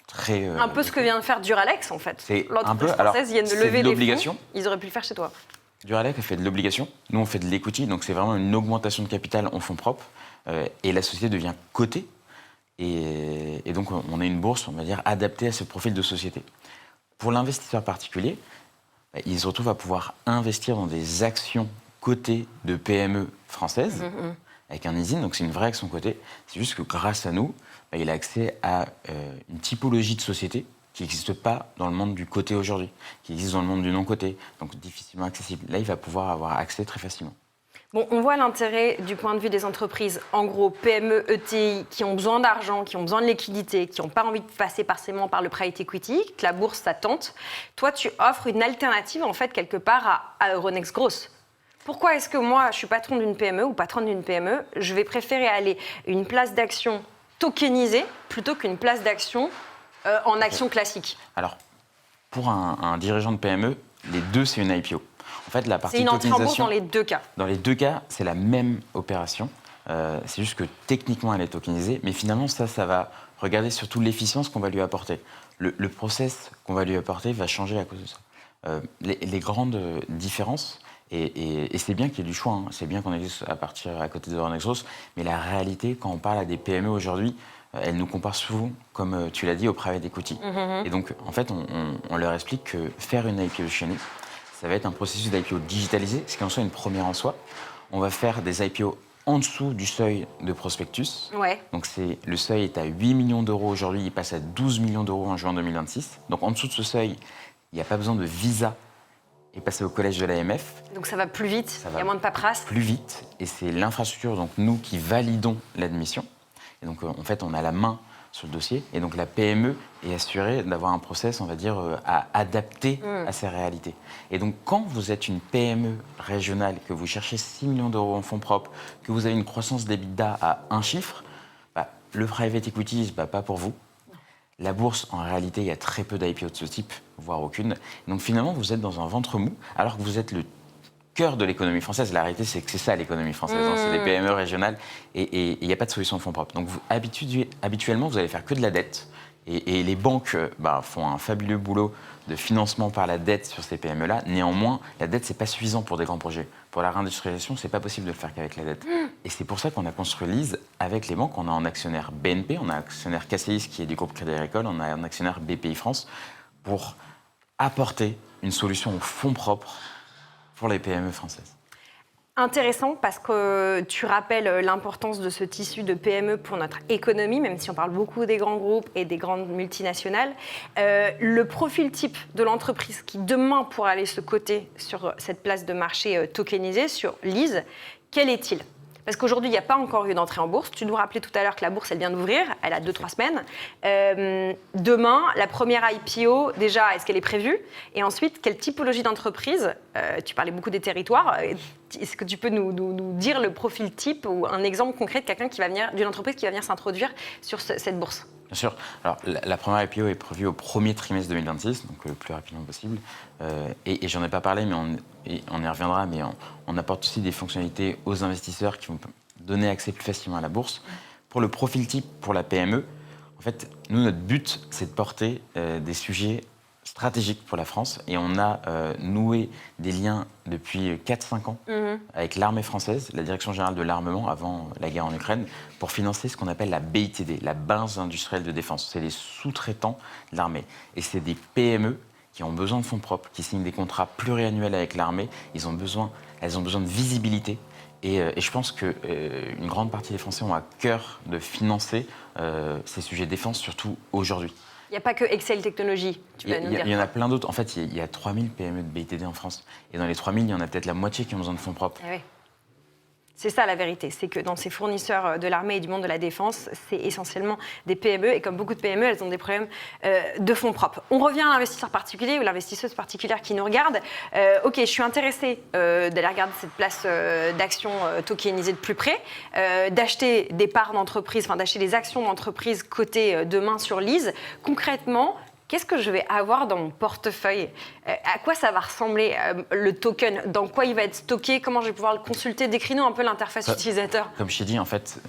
très... Un peu ce que vient de faire Duralex, en fait. C'est L'entreprise un peu- alors, française vient de c'est lever de des l'obligation. fonds. Ils auraient pu le faire chez toi. Duralex a fait de l'obligation, nous on fait de l'equity, donc c'est vraiment une augmentation de capital en fonds propres, et la société devient cotée, et donc on a une bourse, on va dire, adaptée à ce profil de société. Pour l'investisseur particulier, il se retrouve à pouvoir investir dans des actions cotées de PME françaises, avec un easing, donc c'est une vraie action cotée. C'est juste que grâce à nous, il a accès à une typologie de société qui n'existe pas dans le monde du coté aujourd'hui, qui existe dans le monde du non-coté, donc difficilement accessible. Là, il va pouvoir avoir accès très facilement. Bon, on voit l'intérêt du point de vue des entreprises, en gros PME, ETI, qui ont besoin d'argent, qui ont besoin de liquidité, qui n'ont pas envie de passer forcément par le private equity, que la bourse, ça tente. Toi, tu offres une alternative, en fait, quelque part à Euronext Growth. Pourquoi est-ce que moi, je suis patron d'une PME ou patronne d'une PME, je vais préférer aller une place d'action tokenisée plutôt qu'une place d'action en action classique? Alors, pour un dirigeant de PME, les deux, c'est une IPO. En fait, la partie C'est une entrée en bourse tokenisation, dans les deux cas. dans les deux cas, c'est la même opération. C'est juste que techniquement, elle est tokenisée. Mais finalement, ça va regarder surtout l'efficience qu'on va lui apporter. Le process qu'on va lui apporter va changer à cause de ça. Les grandes différences, et c'est bien qu'il y ait du choix, hein, c'est bien qu'on existe à côté de Euronext Growth, mais la réalité, quand on parle à des PME aujourd'hui, elles nous comparent souvent, comme tu l'as dit, au private equity. Et donc, en fait, on leur explique que faire une IPO chez nous, ça va être un processus d'IPO digitalisé, ce qui en soit une première en soi. On va faire des IPO en dessous du seuil de prospectus. Ouais. Donc le seuil est à 8 millions d'euros aujourd'hui, il passe à 12 millions d'euros en juin 2026. Donc en dessous de ce seuil, il n'y a pas besoin de visa et passer au collège de l'AMF. Donc ça va plus vite, Ça il va y a moins de paperasse. plus vite, et c'est l'infrastructure, donc nous, qui validons l'admission. Et donc en fait, on a la main sur le dossier, et donc la PME est assurée d'avoir un process, on va dire, à adapter à ces réalités. Et donc quand vous êtes une PME régionale, que vous cherchez 6 millions d'euros en fonds propres, que vous avez une croissance d'EBITDA à un chiffre, le private equity, pas pour vous. La bourse, en réalité, il y a très peu d'IPO de ce type, voire aucune. Donc finalement, vous êtes dans un ventre mou, alors que vous êtes le cœur de l'économie française. La réalité, c'est que c'est ça l'économie française. Hein, c'est des PME régionales et il n'y a pas de solution de fonds propres. Donc habituellement, vous allez faire que de la dette. Et les banques font un fabuleux boulot de financement par la dette sur ces PME-là. Néanmoins, la dette, ce n'est pas suffisant pour des grands projets. Pour la réindustrialisation, ce n'est pas possible de le faire qu'avec la dette. Et c'est pour ça qu'on a construit Lise avec les banques. On a un actionnaire BNP, on a un actionnaire CACEIS qui est du groupe Crédit Agricole, on a un actionnaire BPI France pour apporter une solution aux fonds propres pour les PME françaises. Intéressant parce que tu rappelles l'importance de ce tissu de PME pour notre économie, même si on parle beaucoup des grands groupes et des grandes multinationales. Le profil type de l'entreprise qui demain pourra aller se coter sur cette place de marché tokenisée, sur Lise, quel est-il ? Parce qu'aujourd'hui, il n'y a pas encore eu d'entrée en bourse. Tu nous rappelais tout à l'heure que la bourse, elle vient d'ouvrir. Elle a 2-3 semaines. Demain, la première IPO, déjà, est-ce qu'elle est prévue ? Et ensuite, quelle typologie d'entreprise ? Tu parlais beaucoup des territoires. Est-ce que tu peux nous dire le profil type ou un exemple concret de quelqu'un qui va venir, d'une entreprise qui va venir s'introduire sur cette bourse ? Bien sûr. Alors, la première IPO est prévue au premier trimestre 2026, donc le plus rapidement possible. Et j'en ai pas parlé, mais on y reviendra, mais on apporte aussi des fonctionnalités aux investisseurs qui vont donner accès plus facilement à la bourse. Pour le profil type, pour la PME, en fait, nous, notre but, c'est de porter des sujets stratégiques pour la France. Et on a noué des liens depuis 4-5 ans avec l'armée française, la Direction générale de l'armement, avant la guerre en Ukraine, pour financer ce qu'on appelle la BITD, la Base industrielle de défense. C'est les sous-traitants de l'armée. Et c'est des PME qui ont besoin de fonds propres, qui signent des contrats pluriannuels avec l'armée. Elles ont besoin de visibilité. Et je pense qu'une grande partie des Français ont à cœur de financer ces sujets de défense, surtout aujourd'hui. Il n'y a pas que Excel Technologies, tu vas nous dire. Il y en a plein d'autres. En fait, il y a 3000 PME de BITD en France. Et dans les 3000, il y en a peut-être la moitié qui ont besoin de fonds propres. Eh oui. C'est ça la vérité, c'est que dans ces fournisseurs de l'armée et du monde de la défense, c'est essentiellement des PME et comme beaucoup de PME, elles ont des problèmes de fonds propres. On revient à l'investisseur particulier ou l'investisseuse particulière qui nous regarde. Ok, je suis intéressée d'aller regarder cette place d'action tokenisée de plus près, d'acheter des parts d'entreprise, enfin d'acheter des actions d'entreprise cotées demain sur Lise. Concrètement, qu'est-ce que je vais avoir dans mon portefeuille? À quoi ça va ressembler le token? Dans quoi il va être stocké? Comment je vais pouvoir le consulter? Décris-nous un peu l'interface utilisateur. Comme je t'ai dit, en fait,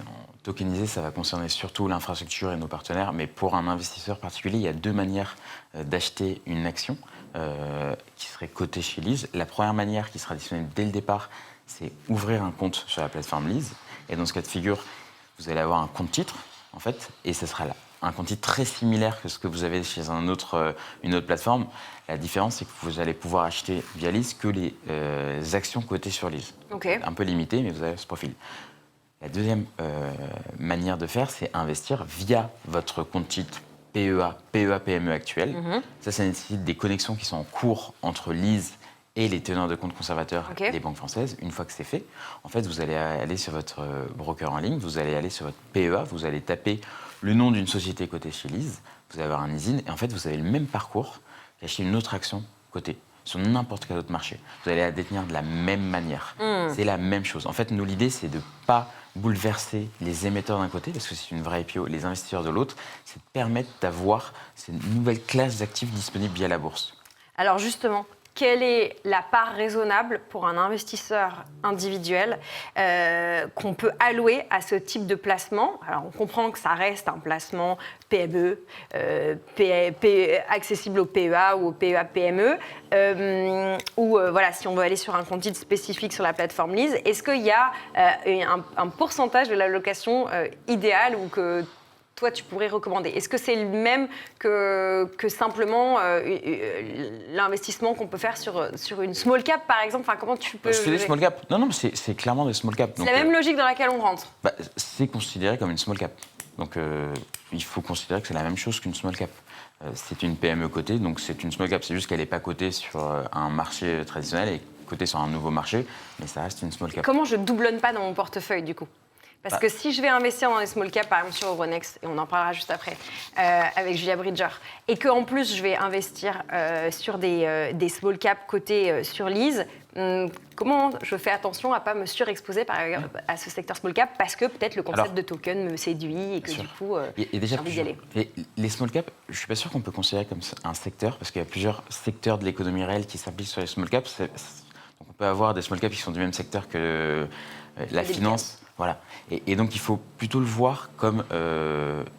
tokeniser, ça va concerner surtout l'infrastructure et nos partenaires. Mais pour un investisseur particulier, il y a deux manières d'acheter une action qui serait cotée chez Lise. La première manière, qui sera disponible dès le départ, c'est ouvrir un compte sur la plateforme Lise. Et dans ce cas de figure, vous allez avoir un compte titre, en fait, et ce sera là. Un compte titre très similaire que ce que vous avez chez une autre plateforme. La différence, c'est que vous allez pouvoir acheter via Lise que les actions cotées sur Lise. Okay. Un peu limité, mais vous avez ce profil. La deuxième manière de faire, c'est investir via votre compte titre PEA, PME actuel. Ça nécessite des connexions qui sont en cours entre Lise et les teneurs de compte conservateurs des banques françaises. Une fois que c'est fait, en fait, vous allez aller sur votre broker en ligne, vous allez aller sur votre PEA, vous allez taper le nom d'une société cotée chez Lise, vous allez avoir un ISIN, et en fait, vous avez le même parcours qu'acheter une autre action cotée sur n'importe quel autre marché. Vous allez la détenir de la même manière. C'est la même chose. En fait, nous, l'idée, c'est de ne pas bouleverser les émetteurs d'un côté, parce que c'est une vraie IPO, les investisseurs de l'autre, c'est de permettre d'avoir ces nouvelles classes d'actifs disponibles via la bourse. Alors justement, quelle est la part raisonnable pour un investisseur individuel qu'on peut allouer à ce type de placement? Alors, on comprend que ça reste un placement PME, accessible au PEA ou au PEA-PME, ou voilà, si on veut aller sur un compte titre spécifique sur la plateforme Lise, est-ce qu'il y a un pourcentage de l'allocation idéale ou que toi, tu pourrais recommander? Est-ce que c'est le même que simplement l'investissement qu'on peut faire sur une small cap, par exemple? Enfin, comment tu peux... C'est des small cap. Non, mais c'est clairement des small cap. C'est la même logique dans laquelle on rentre. C'est considéré comme une small cap. Donc, il faut considérer que c'est la même chose qu'une small cap. C'est une PME cotée, donc c'est une small cap. C'est juste qu'elle n'est pas cotée sur un marché traditionnel, elle est cotée sur un nouveau marché, mais ça reste une small cap. Comment je doublonne pas dans mon portefeuille, du coup? Parce que si je vais investir dans les small caps, par exemple sur Euronext, et on en parlera juste après, avec Julia Bridger, et qu'en plus je vais investir sur des small caps cotés sur Lise, comment je fais attention à ne pas me surexposer à ce secteur small cap parce que peut-être le concept de token me séduit et que du coup, j'ai envie d'y aller. Les small caps, je ne suis pas sûr qu'on peut considérer comme un secteur, parce qu'il y a plusieurs secteurs de l'économie réelle qui s'appliquent sur les small caps. Donc on peut avoir des small caps qui sont du même secteur que la finance. Voilà. Et donc, il faut plutôt le voir comme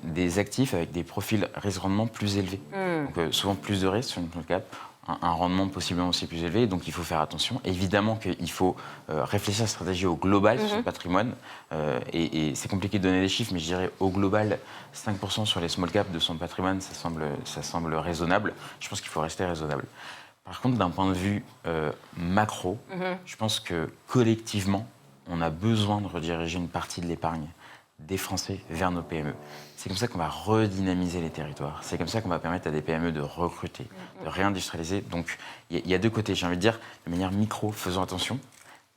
des actifs avec des profils risque-rendement plus élevés. Donc, souvent plus de risques sur une small cap, un rendement possiblement aussi plus élevé. Donc, il faut faire attention. Évidemment qu'il faut réfléchir à la stratégie au global sur le patrimoine. Et c'est compliqué de donner des chiffres, mais je dirais au global, 5% sur les small caps de son patrimoine, ça semble raisonnable. Je pense qu'il faut rester raisonnable. Par contre, d'un point de vue macro, je pense que collectivement, on a besoin de rediriger une partie de l'épargne des Français vers nos PME. C'est comme ça qu'on va redynamiser les territoires. C'est comme ça qu'on va permettre à des PME de recruter, de réindustrialiser. Donc, il y a deux côtés. J'ai envie de dire, de manière micro, faisons attention.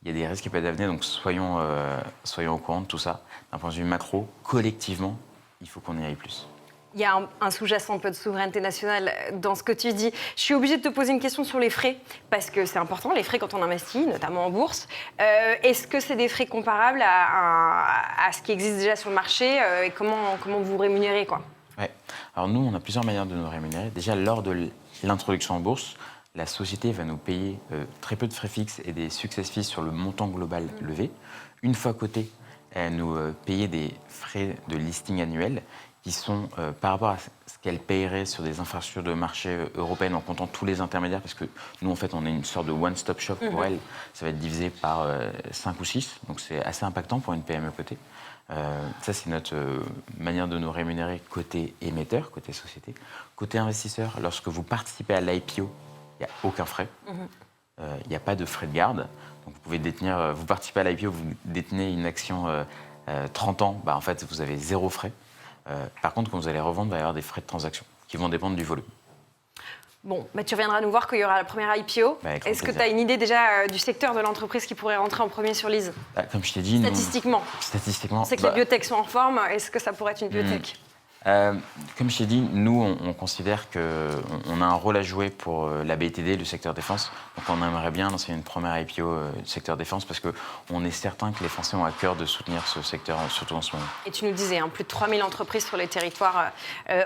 Il y a des risques qui peuvent être à venir, donc soyons au courant de tout ça. D'un point de vue macro, collectivement, il faut qu'on y aille plus. Il y a un sous-jacent un peu de souveraineté nationale dans ce que tu dis. Je suis obligée de te poser une question sur les frais, parce que c'est important, les frais quand on investit, notamment en bourse. Est-ce que c'est des frais comparables à ce qui existe déjà sur le marché et comment vous rémunérez, quoi? Ouais. Alors nous, on a plusieurs manières de nous rémunérer. Déjà, lors de l'introduction en bourse, la société va nous payer très peu de frais fixes et des success fees sur le montant global levé. Une fois coté, elle va nous payer des frais de listing annuels qui sont par rapport à ce qu'elle paierait sur des infrastructures de marché européennes en comptant tous les intermédiaires, parce que nous, en fait, on est une sorte de one-stop shop pour elle. Ça va être divisé par 5 ou 6, donc c'est assez impactant pour une PME cotée. Ça, c'est notre manière de nous rémunérer côté émetteur, côté société. Côté investisseur, lorsque vous participez à l'IPO, il n'y a aucun frais. Il n'y a pas de frais de garde. Donc, vous pouvez détenir, vous participez à l'IPO, vous détenez une action 30 ans, en fait, vous avez 0 frais. Par contre, quand vous allez revendre, il va y avoir des frais de transaction qui vont dépendre du volume. Bon, tu reviendras nous voir qu'il y aura la première IPO. Avec Est-ce que plaisir. tu as une idée déjà du secteur de l'entreprise qui pourrait rentrer en premier sur Lise? Comme je t'ai dit, Statistiquement. Statistiquement, On sait que les biotech sont en forme. Est-ce que ça pourrait être une biotech? Comme je t'ai dit, nous, on considère qu'on a un rôle à jouer pour la BITD, le secteur défense. Donc on aimerait bien lancer une première IPO du secteur défense parce qu'on est certain que les Français ont à cœur de soutenir ce secteur, surtout en ce moment. Et tu nous disais, plus de 3000 entreprises sur les territoires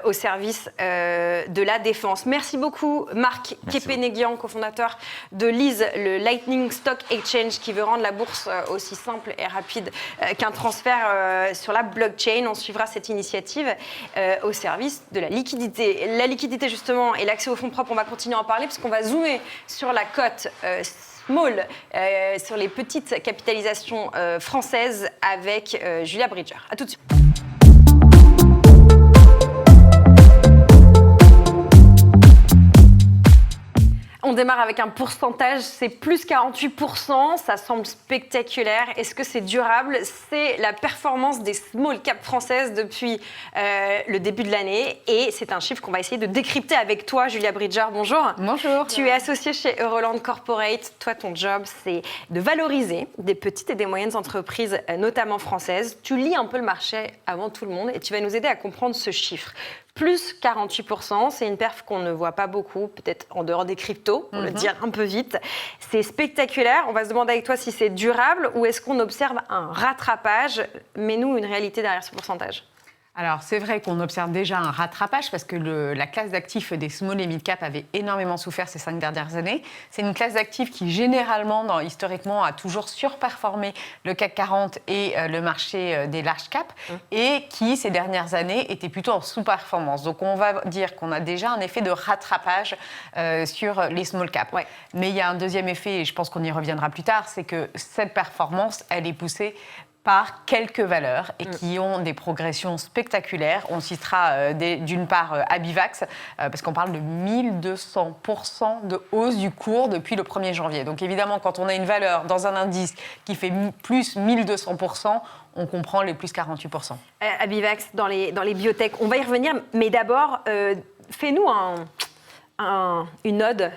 au service de la défense. Merci beaucoup, Marc Kepenegian, cofondateur de Lise, le Lightning Stock Exchange, qui veut rendre la bourse aussi simple et rapide qu'un transfert sur la blockchain. On suivra cette initiative au service de la liquidité. La liquidité, justement, et l'accès aux fonds propres, on va continuer à en parler, parce qu'on va zoomer sur la cote small, sur les petites capitalisations françaises avec Julia Bridger. À tout de suite. On démarre avec un pourcentage, c'est plus 48%, ça semble spectaculaire. Est-ce que c'est durable? C'est la performance des small caps françaises depuis le début de l'année et c'est un chiffre qu'on va essayer de décrypter avec toi, Julia Bridger. Bonjour. Bonjour. Tu es associée chez Euroland Corporate. Toi, ton job, c'est de valoriser des petites et des moyennes entreprises, notamment françaises. Tu lis un peu le marché avant tout le monde et tu vas nous aider à comprendre ce chiffre. Plus 48%, c'est une perf qu'on ne voit pas beaucoup, peut-être en dehors des cryptos, pour le dire un peu vite. C'est spectaculaire. On va se demander avec toi si c'est durable ou est-ce qu'on observe un rattrapage. Mets-nous une réalité derrière ce pourcentage. Alors, c'est vrai qu'on observe déjà un rattrapage parce que la classe d'actifs des small et mid-cap avait énormément souffert ces 5 dernières années. C'est une classe d'actifs qui, généralement, historiquement, a toujours surperformé le CAC 40 et le marché des large caps et qui, ces dernières années, était plutôt en sous-performance. Donc, on va dire qu'on a déjà un effet de rattrapage sur les small caps. Ouais. Mais il y a un deuxième effet, et je pense qu'on y reviendra plus tard, c'est que cette performance, elle est poussée par quelques valeurs et qui ont des progressions spectaculaires. On citera d'une part Abivax, parce qu'on parle de 1200% de hausse du cours depuis le 1er janvier. Donc évidemment, quand on a une valeur dans un indice qui fait plus 1200%, on comprend les plus 48%. Abivax dans les biotech, on va y revenir, mais d'abord, fais-nous une ode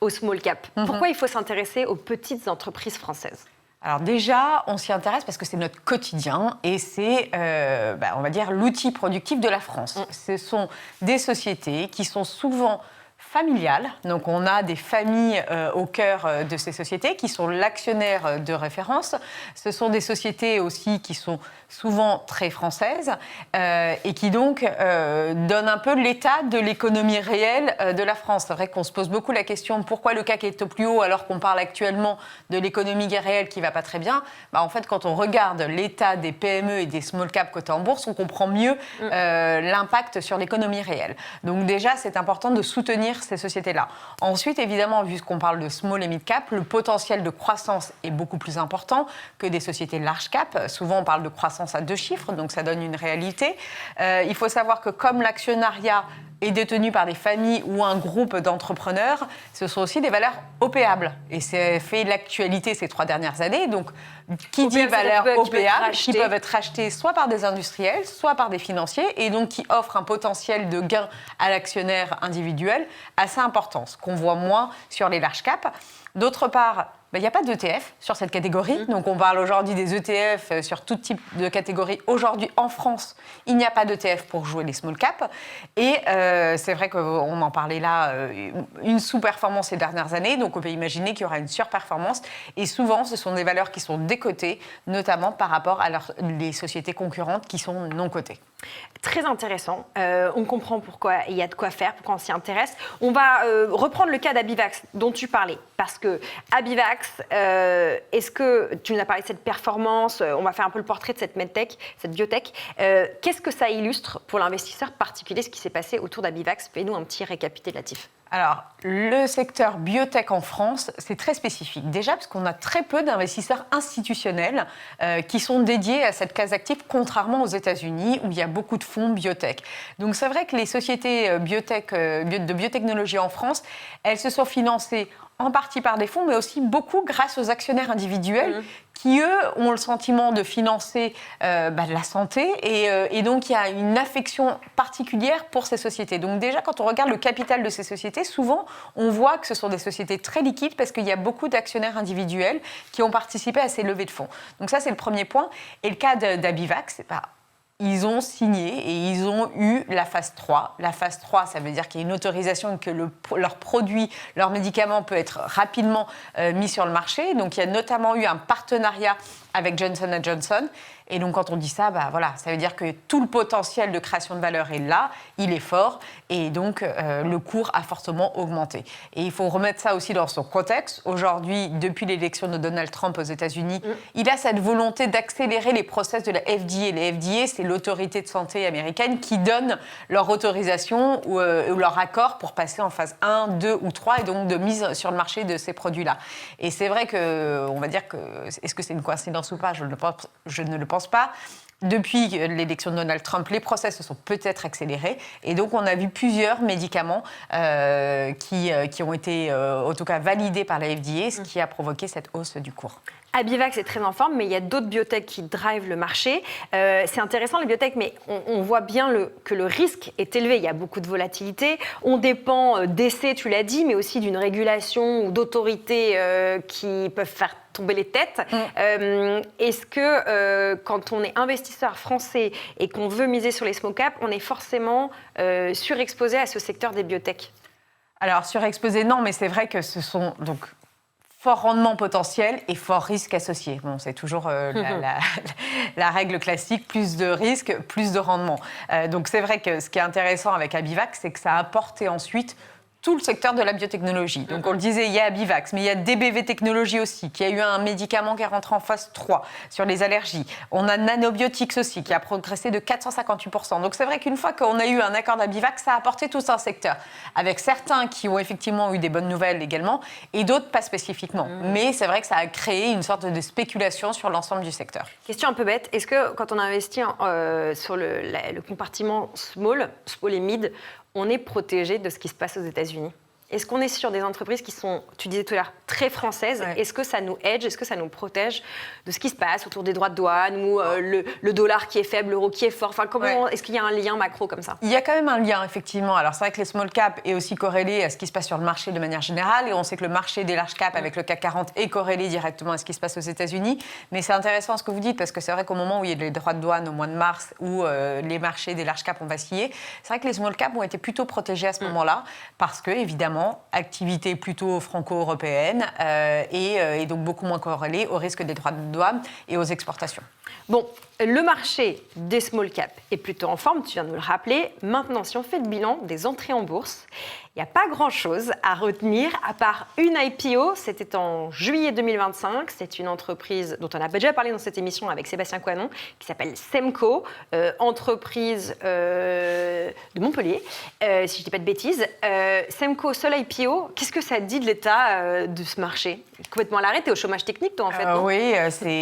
au small cap. Pourquoi il faut s'intéresser aux petites entreprises françaises? Alors déjà, on s'y intéresse parce que c'est notre quotidien et c'est, on va dire, l'outil productif de la France. Ce sont des sociétés qui sont souvent familiales, donc on a des familles au cœur de ces sociétés qui sont l'actionnaire de référence. Ce sont des sociétés aussi qui sont souvent très françaises et qui donc donnent un peu l'état de l'économie réelle de la France. C'est vrai qu'on se pose beaucoup la question de pourquoi le CAC est au plus haut alors qu'on parle actuellement de l'économie réelle qui ne va pas très bien. En fait, quand on regarde l'état des PME et des small caps cotés en bourse, on comprend mieux l'impact sur l'économie réelle. Donc déjà, c'est important de soutenir ces sociétés-là. Ensuite, évidemment, vu qu'on parle de small et mid cap, le potentiel de croissance est beaucoup plus important que des sociétés large cap. Souvent, on parle de croissance à 2 chiffres, donc ça donne une réalité. Il faut savoir que comme l'actionnariat est détenu par des familles ou un groupe d'entrepreneurs, ce sont aussi des valeurs OPAbles. Et c'est fait l'actualité ces 3 dernières années. Donc, qui dit valeurs OPAbles, qui peuvent être rachetées soit par des industriels, soit par des financiers, et donc qui offrent un potentiel de gain à l'actionnaire individuel assez important, ce qu'on voit moins sur les large caps. D'autre part, il n'y a pas d'ETF sur cette catégorie. Donc, on parle aujourd'hui des ETF sur tout type de catégorie. Aujourd'hui, en France, il n'y a pas d'ETF pour jouer les small caps. Et c'est vrai qu'on en parlait là, une sous-performance ces dernières années. Donc, on peut imaginer qu'il y aura une surperformance. Et souvent, ce sont des valeurs qui sont décotées, notamment par rapport à les sociétés concurrentes qui sont non cotées. Très intéressant. On comprend pourquoi il y a de quoi faire, pourquoi on s'y intéresse. On va reprendre le cas d'Abivax dont tu parlais. Parce que Abivax, est-ce que tu nous as parlé de cette performance? On va faire un peu le portrait de cette medtech, cette biotech. Qu'est-ce que ça illustre pour l'investisseur particulier, ce qui s'est passé autour d'Abivax? Fais-nous un petit récapitulatif. Alors, le secteur biotech en France, c'est très spécifique. Déjà, parce qu'on a très peu d'investisseurs institutionnels qui sont dédiés à cette classe d'actifs, contrairement aux États-Unis, où il y a beaucoup de fonds biotech. Donc, c'est vrai que les sociétés de biotechnologie en France, elles se sont financées en partie par des fonds, mais aussi beaucoup grâce aux actionnaires individuels qui, eux, ont le sentiment de financer la santé. Et donc, il y a une affection particulière pour ces sociétés. Donc déjà, quand on regarde le capital de ces sociétés, souvent, on voit que ce sont des sociétés très liquides parce qu'il y a beaucoup d'actionnaires individuels qui ont participé à ces levées de fonds. Donc ça, c'est le premier point. Et le cas d'Abivax, c'est pas... Ils ont signé et ils ont eu la phase 3. La phase 3, ça veut dire qu'il y a une autorisation et que leur produit, leur médicament peut être rapidement mis sur le marché. Donc, il y a notamment eu un partenariat avec Johnson & Johnson. Et donc, quand on dit ça, ça veut dire que tout le potentiel de création de valeur est là, il est fort, et donc le cours a fortement augmenté. Et il faut remettre ça aussi dans son contexte. Aujourd'hui, depuis l'élection de Donald Trump aux États-Unis, il a cette volonté d'accélérer les process de la FDA. Les FDA, c'est l'autorité de santé américaine qui donne leur autorisation ou leur accord pour passer en phase 1, 2 ou 3, et donc de mise sur le marché de ces produits-là. Et c'est vrai que, on va dire que, est-ce que c'est une coïncidence ou pas, je ne le pense pas. Depuis l'élection de Donald Trump, les process se sont peut-être accélérés. Et donc, on a vu plusieurs médicaments qui ont été, en tout cas, validés par la FDA, ce qui a provoqué cette hausse du cours. Abivax est très en forme, mais il y a d'autres biotech qui drivent le marché. C'est intéressant, les biotech, mais on voit bien que le risque est élevé. Il y a beaucoup de volatilité. On dépend d'essais, tu l'as dit, mais aussi d'une régulation ou d'autorités qui peuvent faire tomber les têtes. Est-ce que quand on est investisseur français et qu'on veut miser sur les small caps, on est forcément surexposé à ce secteur des biotech? Alors, surexposé, non, mais c'est vrai que ce sont... donc fort rendement potentiel et fort risque associé. Bon, c'est toujours la règle classique, plus de risque, plus de rendement. Donc c'est vrai que ce qui est intéressant avec Abivax, c'est que ça a apporté ensuite tout le secteur de la biotechnologie. Donc on le disait, il y a Abivax, mais il y a DBV Technologies aussi, qui a eu un médicament qui est rentré en phase 3 sur les allergies. On a Nanobiotics aussi, qui a progressé de 458%. Donc c'est vrai qu'une fois qu'on a eu un accord d'Abivax, ça a apporté tout un secteur, avec certains qui ont effectivement eu des bonnes nouvelles également, et d'autres pas spécifiquement. Mais c'est vrai que ça a créé une sorte de spéculation sur l'ensemble du secteur. Question un peu bête, est-ce que quand on investit sur le compartiment small et mid, on est protégé de ce qui se passe aux États-Unis? Est-ce qu'on est sur des entreprises qui sont, tu disais tout à l'heure, très françaises? Ouais. Est-ce que ça nous hedge? Est-ce que ça nous protège de ce qui se passe autour des droits de douane ou le dollar qui est faible, l'euro qui est fort? Enfin, est-ce qu'il y a un lien macro comme ça? Il y a quand même un lien, effectivement. Alors, c'est vrai que les small caps est aussi corrélé à ce qui se passe sur le marché de manière générale. Et on sait que le marché des large caps avec le CAC 40 est corrélé directement à ce qui se passe aux États-Unis. Mais c'est intéressant ce que vous dites, parce que c'est vrai qu'au moment où il y a les droits de douane au mois de mars, où les marchés des large caps ont vacillé, c'est vrai que les small caps ont été plutôt protégés à ce moment-là, parce que, évidemment, activité plutôt franco-européenne et donc beaucoup moins corrélée au risque des droits de douane et aux exportations. Bon, le marché des small caps est plutôt en forme, tu viens de nous le rappeler. Maintenant, si on fait le bilan des entrées en bourse, il n'y a pas grand-chose à retenir, à part une IPO, c'était en juillet 2025. C'est une entreprise dont on a déjà parlé dans cette émission avec Sébastien Coinon, qui s'appelle Semco, entreprise de Montpellier, si je ne dis pas de bêtises. Semco, seul IPO, qu'est-ce que ça dit de l'état de ce marché? Complètement à l'arrêt, t'es au chômage technique, toi, en fait, non? Oui,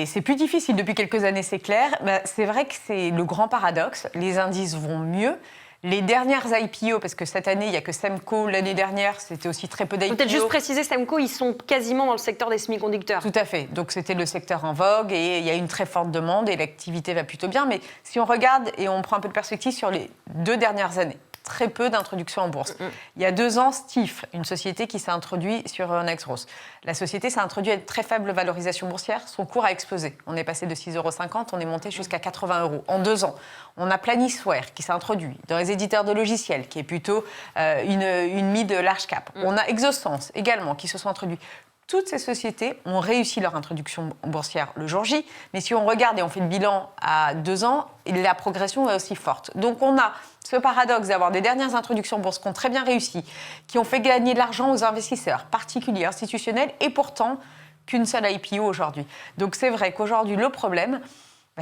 c'est plus difficile depuis quelques années, c'est clair. C'est vrai que c'est le grand paradoxe. Les indices vont mieux. Les dernières IPO, parce que cette année, il n'y a que Semco. L'année dernière, c'était aussi très peu d'IPO. Peut-être juste préciser, Semco, ils sont quasiment dans le secteur des semi-conducteurs. Tout à fait. Donc, c'était le secteur en vogue et il y a une très forte demande et l'activité va plutôt bien. Mais si on regarde et on prend un peu de perspective sur les 2 dernières années, très peu d'introductions en bourse. Il y a 2 ans, Stif, une société qui s'est introduite sur Euronext Growth. La société s'est introduite à une très faible valorisation boursière. Son cours a explosé. On est passé de 6,50 €, on est monté jusqu'à 80 € en 2 ans. On a Planisware qui s'est introduit dans les éditeurs de logiciels, qui est plutôt une mid large cap. On a Exosense également qui se sont introduits. Toutes ces sociétés ont réussi leur introduction boursière le jour J, mais si on regarde et on fait le bilan à 2 ans, la progression est aussi forte. Donc on a ce paradoxe d'avoir des dernières introductions bourse qui ont très bien réussi, qui ont fait gagner de l'argent aux investisseurs particuliers, institutionnels, et pourtant qu'une seule IPO aujourd'hui. Donc c'est vrai qu'aujourd'hui, le problème,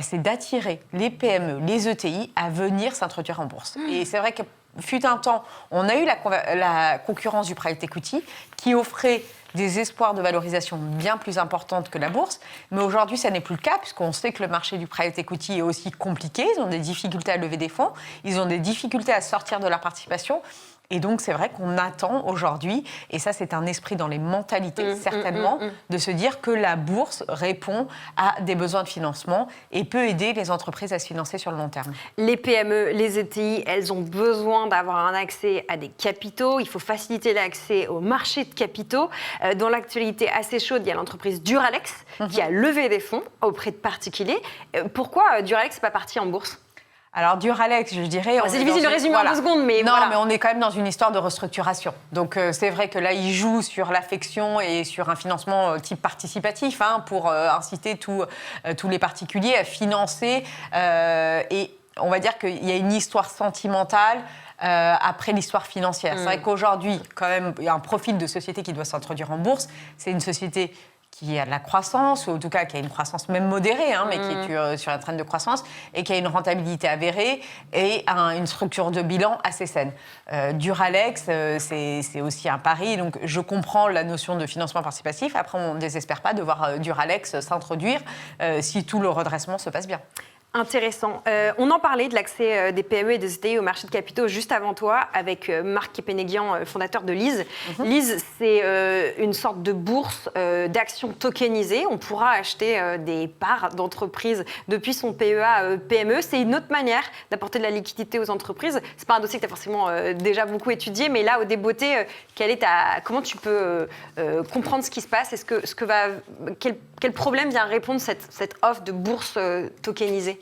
c'est d'attirer les PME, les ETI à venir s'introduire en bourse. Et c'est vrai que fut un temps, on a eu la concurrence du private equity qui offrait des espoirs de valorisation bien plus importantes que la bourse. Mais aujourd'hui, ça n'est plus le cas, puisqu'on sait que le marché du private equity est aussi compliqué. Ils ont des difficultés à lever des fonds, ils ont des difficultés à sortir de leur participation. Et donc, c'est vrai qu'on attend aujourd'hui, et ça, c'est un esprit dans les mentalités, certainement, de se dire que la bourse répond à des besoins de financement et peut aider les entreprises à se financer sur le long terme. Les PME, les ETI, elles ont besoin d'avoir un accès à des capitaux. Il faut faciliter l'accès au marché de capitaux. Dans l'actualité assez chaude, il y a l'entreprise Duralex qui a levé des fonds auprès de particuliers. Pourquoi Duralex n'est pas parti en bourse ? Alors, Duralex, je dirais... C'est difficile de résumer en 2 secondes, mais non, voilà. mais on est quand même dans une histoire de restructuration. Donc, c'est vrai que là, ils jouent sur l'affection et sur un financement type participatif pour inciter tous les particuliers à financer. Et on va dire qu'il y a une histoire sentimentale après l'histoire financière. C'est vrai qu'aujourd'hui, quand même, il y a un profil de société qui doit s'introduire en bourse. C'est une société qui a de la croissance, ou en tout cas qui a une croissance même modérée, mais qui est sur un train de croissance, et qui a une rentabilité avérée et une structure de bilan assez saine. Duralex, c'est aussi un pari, donc je comprends la notion de financement participatif. Après, on ne désespère pas de voir Duralex s'introduire si tout le redressement se passe bien. Intéressant. On en parlait de l'accès des PME et des ETI au marché de capitaux juste avant toi avec Marc Kepenegian, fondateur de Lise. Lise, c'est une sorte de bourse d'actions tokenisées. On pourra acheter des parts d'entreprises depuis son PEA PME. C'est une autre manière d'apporter de la liquidité aux entreprises. C'est pas un dossier que tu as forcément déjà beaucoup étudié, mais là, au Débeauté, comment tu peux comprendre ce qui se passe et quel problème vient répondre cette offre de bourse tokenisée?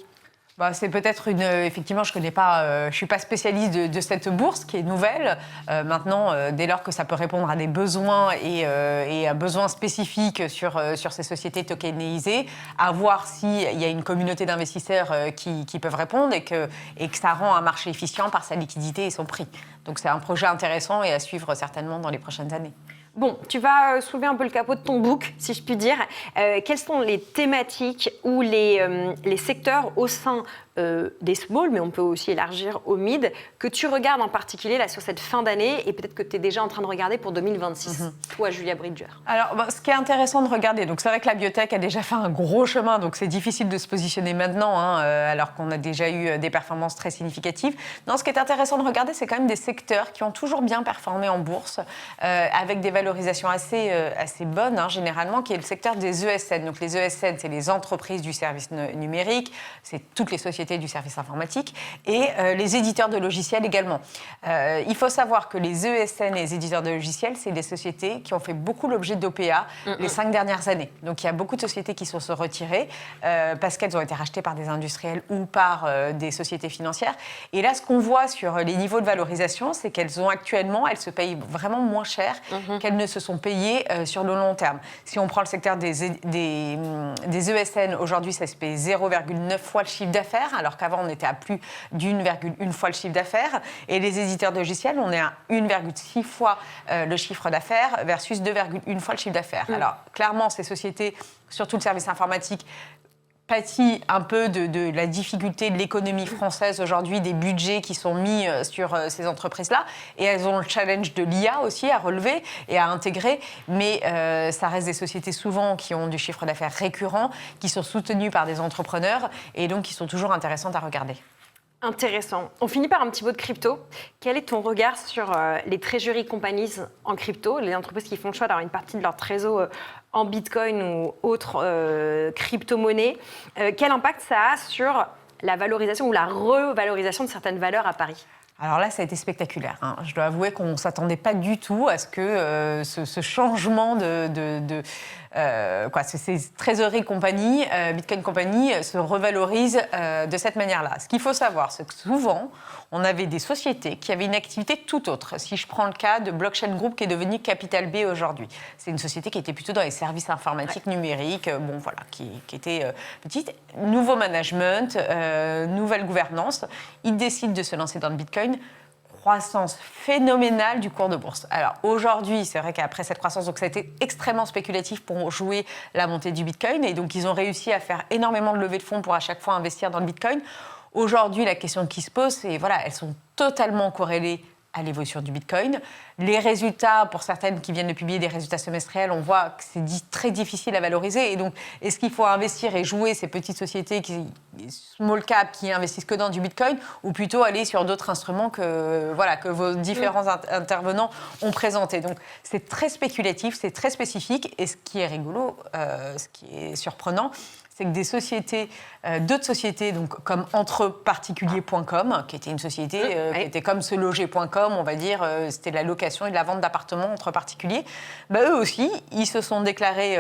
C'est peut-être effectivement, je connais pas, je suis pas spécialiste de cette bourse qui est nouvelle. Maintenant, dès lors que ça peut répondre à des besoins et à besoins spécifiques sur ces sociétés tokenisées, à voir s'il y a une communauté d'investisseurs qui peuvent répondre et que ça rend un marché efficient par sa liquidité et son prix. Donc c'est un projet intéressant et à suivre certainement dans les prochaines années. Bon, tu vas soulever un peu le capot de ton book, si je puis dire. Quelles sont les thématiques ou les secteurs au sein des small, mais on peut aussi élargir au mid, que tu regardes en particulier là, sur cette fin d'année et peut-être que tu es déjà en train de regarder pour 2026, toi, Julia Bridger? Alors, ce qui est intéressant de regarder, donc c'est vrai que la biotech a déjà fait un gros chemin, donc c'est difficile de se positionner maintenant, alors qu'on a déjà eu des performances très significatives. Non, ce qui est intéressant de regarder, c'est quand même des secteurs qui ont toujours bien performé en bourse, avec des valorisations assez bonnes, généralement, qui est le secteur des ESN. Donc les ESN, c'est les entreprises du service numérique, c'est toutes les sociétés du service informatique et les éditeurs de logiciels également. Il faut savoir que les ESN et les éditeurs de logiciels, c'est des sociétés qui ont fait beaucoup l'objet d'OPA les 5 dernières années. Donc il y a beaucoup de sociétés qui sont se retirées parce qu'elles ont été rachetées par des industriels ou par des sociétés financières. Et là, ce qu'on voit sur les niveaux de valorisation, c'est qu'elles ont actuellement, elles se payent vraiment moins cher qu'elles ne se sont payées sur le long terme. Si on prend le secteur des ESN, aujourd'hui, ça se paye 0,9 fois le chiffre d'affaires, alors qu'avant, on était à plus d'1,1 fois le chiffre d'affaires. Et les éditeurs de logiciels, on est à 1,6 fois le chiffre d'affaires versus 2,1 fois le chiffre d'affaires. Alors, clairement, ces sociétés, surtout le service informatique, pâtit un peu de la difficulté de l'économie française aujourd'hui, des budgets qui sont mis sur ces entreprises-là. Et elles ont le challenge de l'IA aussi à relever et à intégrer. Mais ça reste des sociétés souvent qui ont du chiffre d'affaires récurrent, qui sont soutenues par des entrepreneurs et donc qui sont toujours intéressantes à regarder. Intéressant. On finit par un petit mot de crypto. Quel est ton regard sur les treasury companies en crypto, les entreprises qui font le choix d'avoir une partie de leur trésor en bitcoin ou autre crypto-monnaie? Quel impact ça a sur la valorisation ou la revalorisation de certaines valeurs à Paris? Alors là, ça a été spectaculaire. Je dois avouer qu'on ne s'attendait pas du tout à ce que ce changement ces trésoreries compagnies, Bitcoin compagnie, se revalorisent de cette manière-là. Ce qu'il faut savoir, c'est que souvent, on avait des sociétés qui avaient une activité tout autre. Si je prends le cas de Blockchain Group, qui est devenu Capital B aujourd'hui. C'est une société qui était plutôt dans les services informatiques numériques, qui était petite. Nouveau management, nouvelle gouvernance. Ils décident de se lancer dans le Bitcoin. Croissance phénoménale du cours de bourse. Alors aujourd'hui, c'est vrai qu'après cette croissance, donc ça a été extrêmement spéculatif pour jouer la montée du Bitcoin. Et donc, ils ont réussi à faire énormément de levées de fonds pour à chaque fois investir dans le Bitcoin. Aujourd'hui, la question qui se pose, c'est elles sont totalement corrélées à l'évolution du Bitcoin. Les résultats, pour certaines qui viennent de publier des résultats semestriels, on voit que c'est très difficile à valoriser. Et donc, est-ce qu'il faut investir et jouer ces petites sociétés small cap qui investissent que dans du Bitcoin, ou plutôt aller sur d'autres instruments que vos différents intervenants ont présentés. Donc, c'est très spéculatif, c'est très spécifique. Et ce qui est rigolo, ce qui est surprenant, c'est que des sociétés, d'autres sociétés, donc comme entreparticuliers.com, qui était une société qui était comme seloger.com, on va dire, c'était la location et la vente d'appartements entre particuliers, eux aussi, ils se sont déclarés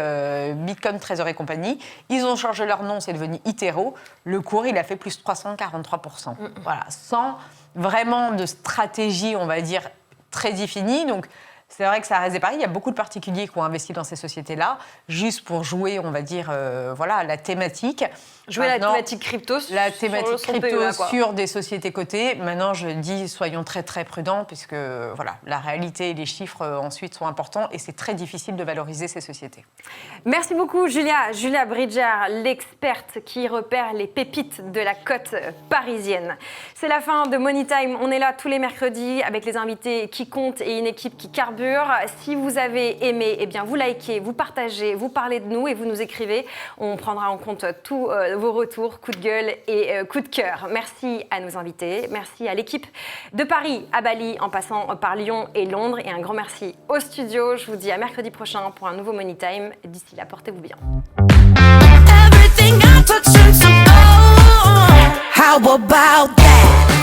Bitcoin Treasury Company, ils ont changé leur nom, c'est devenu Itero, le cours, il a fait plus 343%. Voilà, sans vraiment de stratégie, on va dire, très définie. Donc, c'est vrai que ça reste des paris. Il y a beaucoup de particuliers qui ont investi dans ces sociétés-là, juste pour jouer, on va dire, la thématique. Jouer la thématique crypto la thématique sur crypto PEA, sur des sociétés cotées. Maintenant, je dis, soyons très, très prudents, puisque la réalité et les chiffres ensuite sont importants et c'est très difficile de valoriser ces sociétés. Merci beaucoup, Julia. Julia Bridger, l'experte qui repère les pépites de la côte parisienne. C'est la fin de Money Time. On est là tous les mercredis avec les invités qui comptent et une équipe qui carbure. Si vous avez aimé, eh bien, vous likez, vous partagez, vous parlez de nous et vous nous écrivez. On prendra en compte tous vos retours, coups de gueule et coups de cœur. Merci à nos invités, merci à l'équipe de Paris à Bali en passant par Lyon et Londres et un grand merci au studio. Je vous dis à mercredi prochain pour un nouveau Money Time. D'ici là, portez-vous bien. Everything I touch turns to gold. How about that?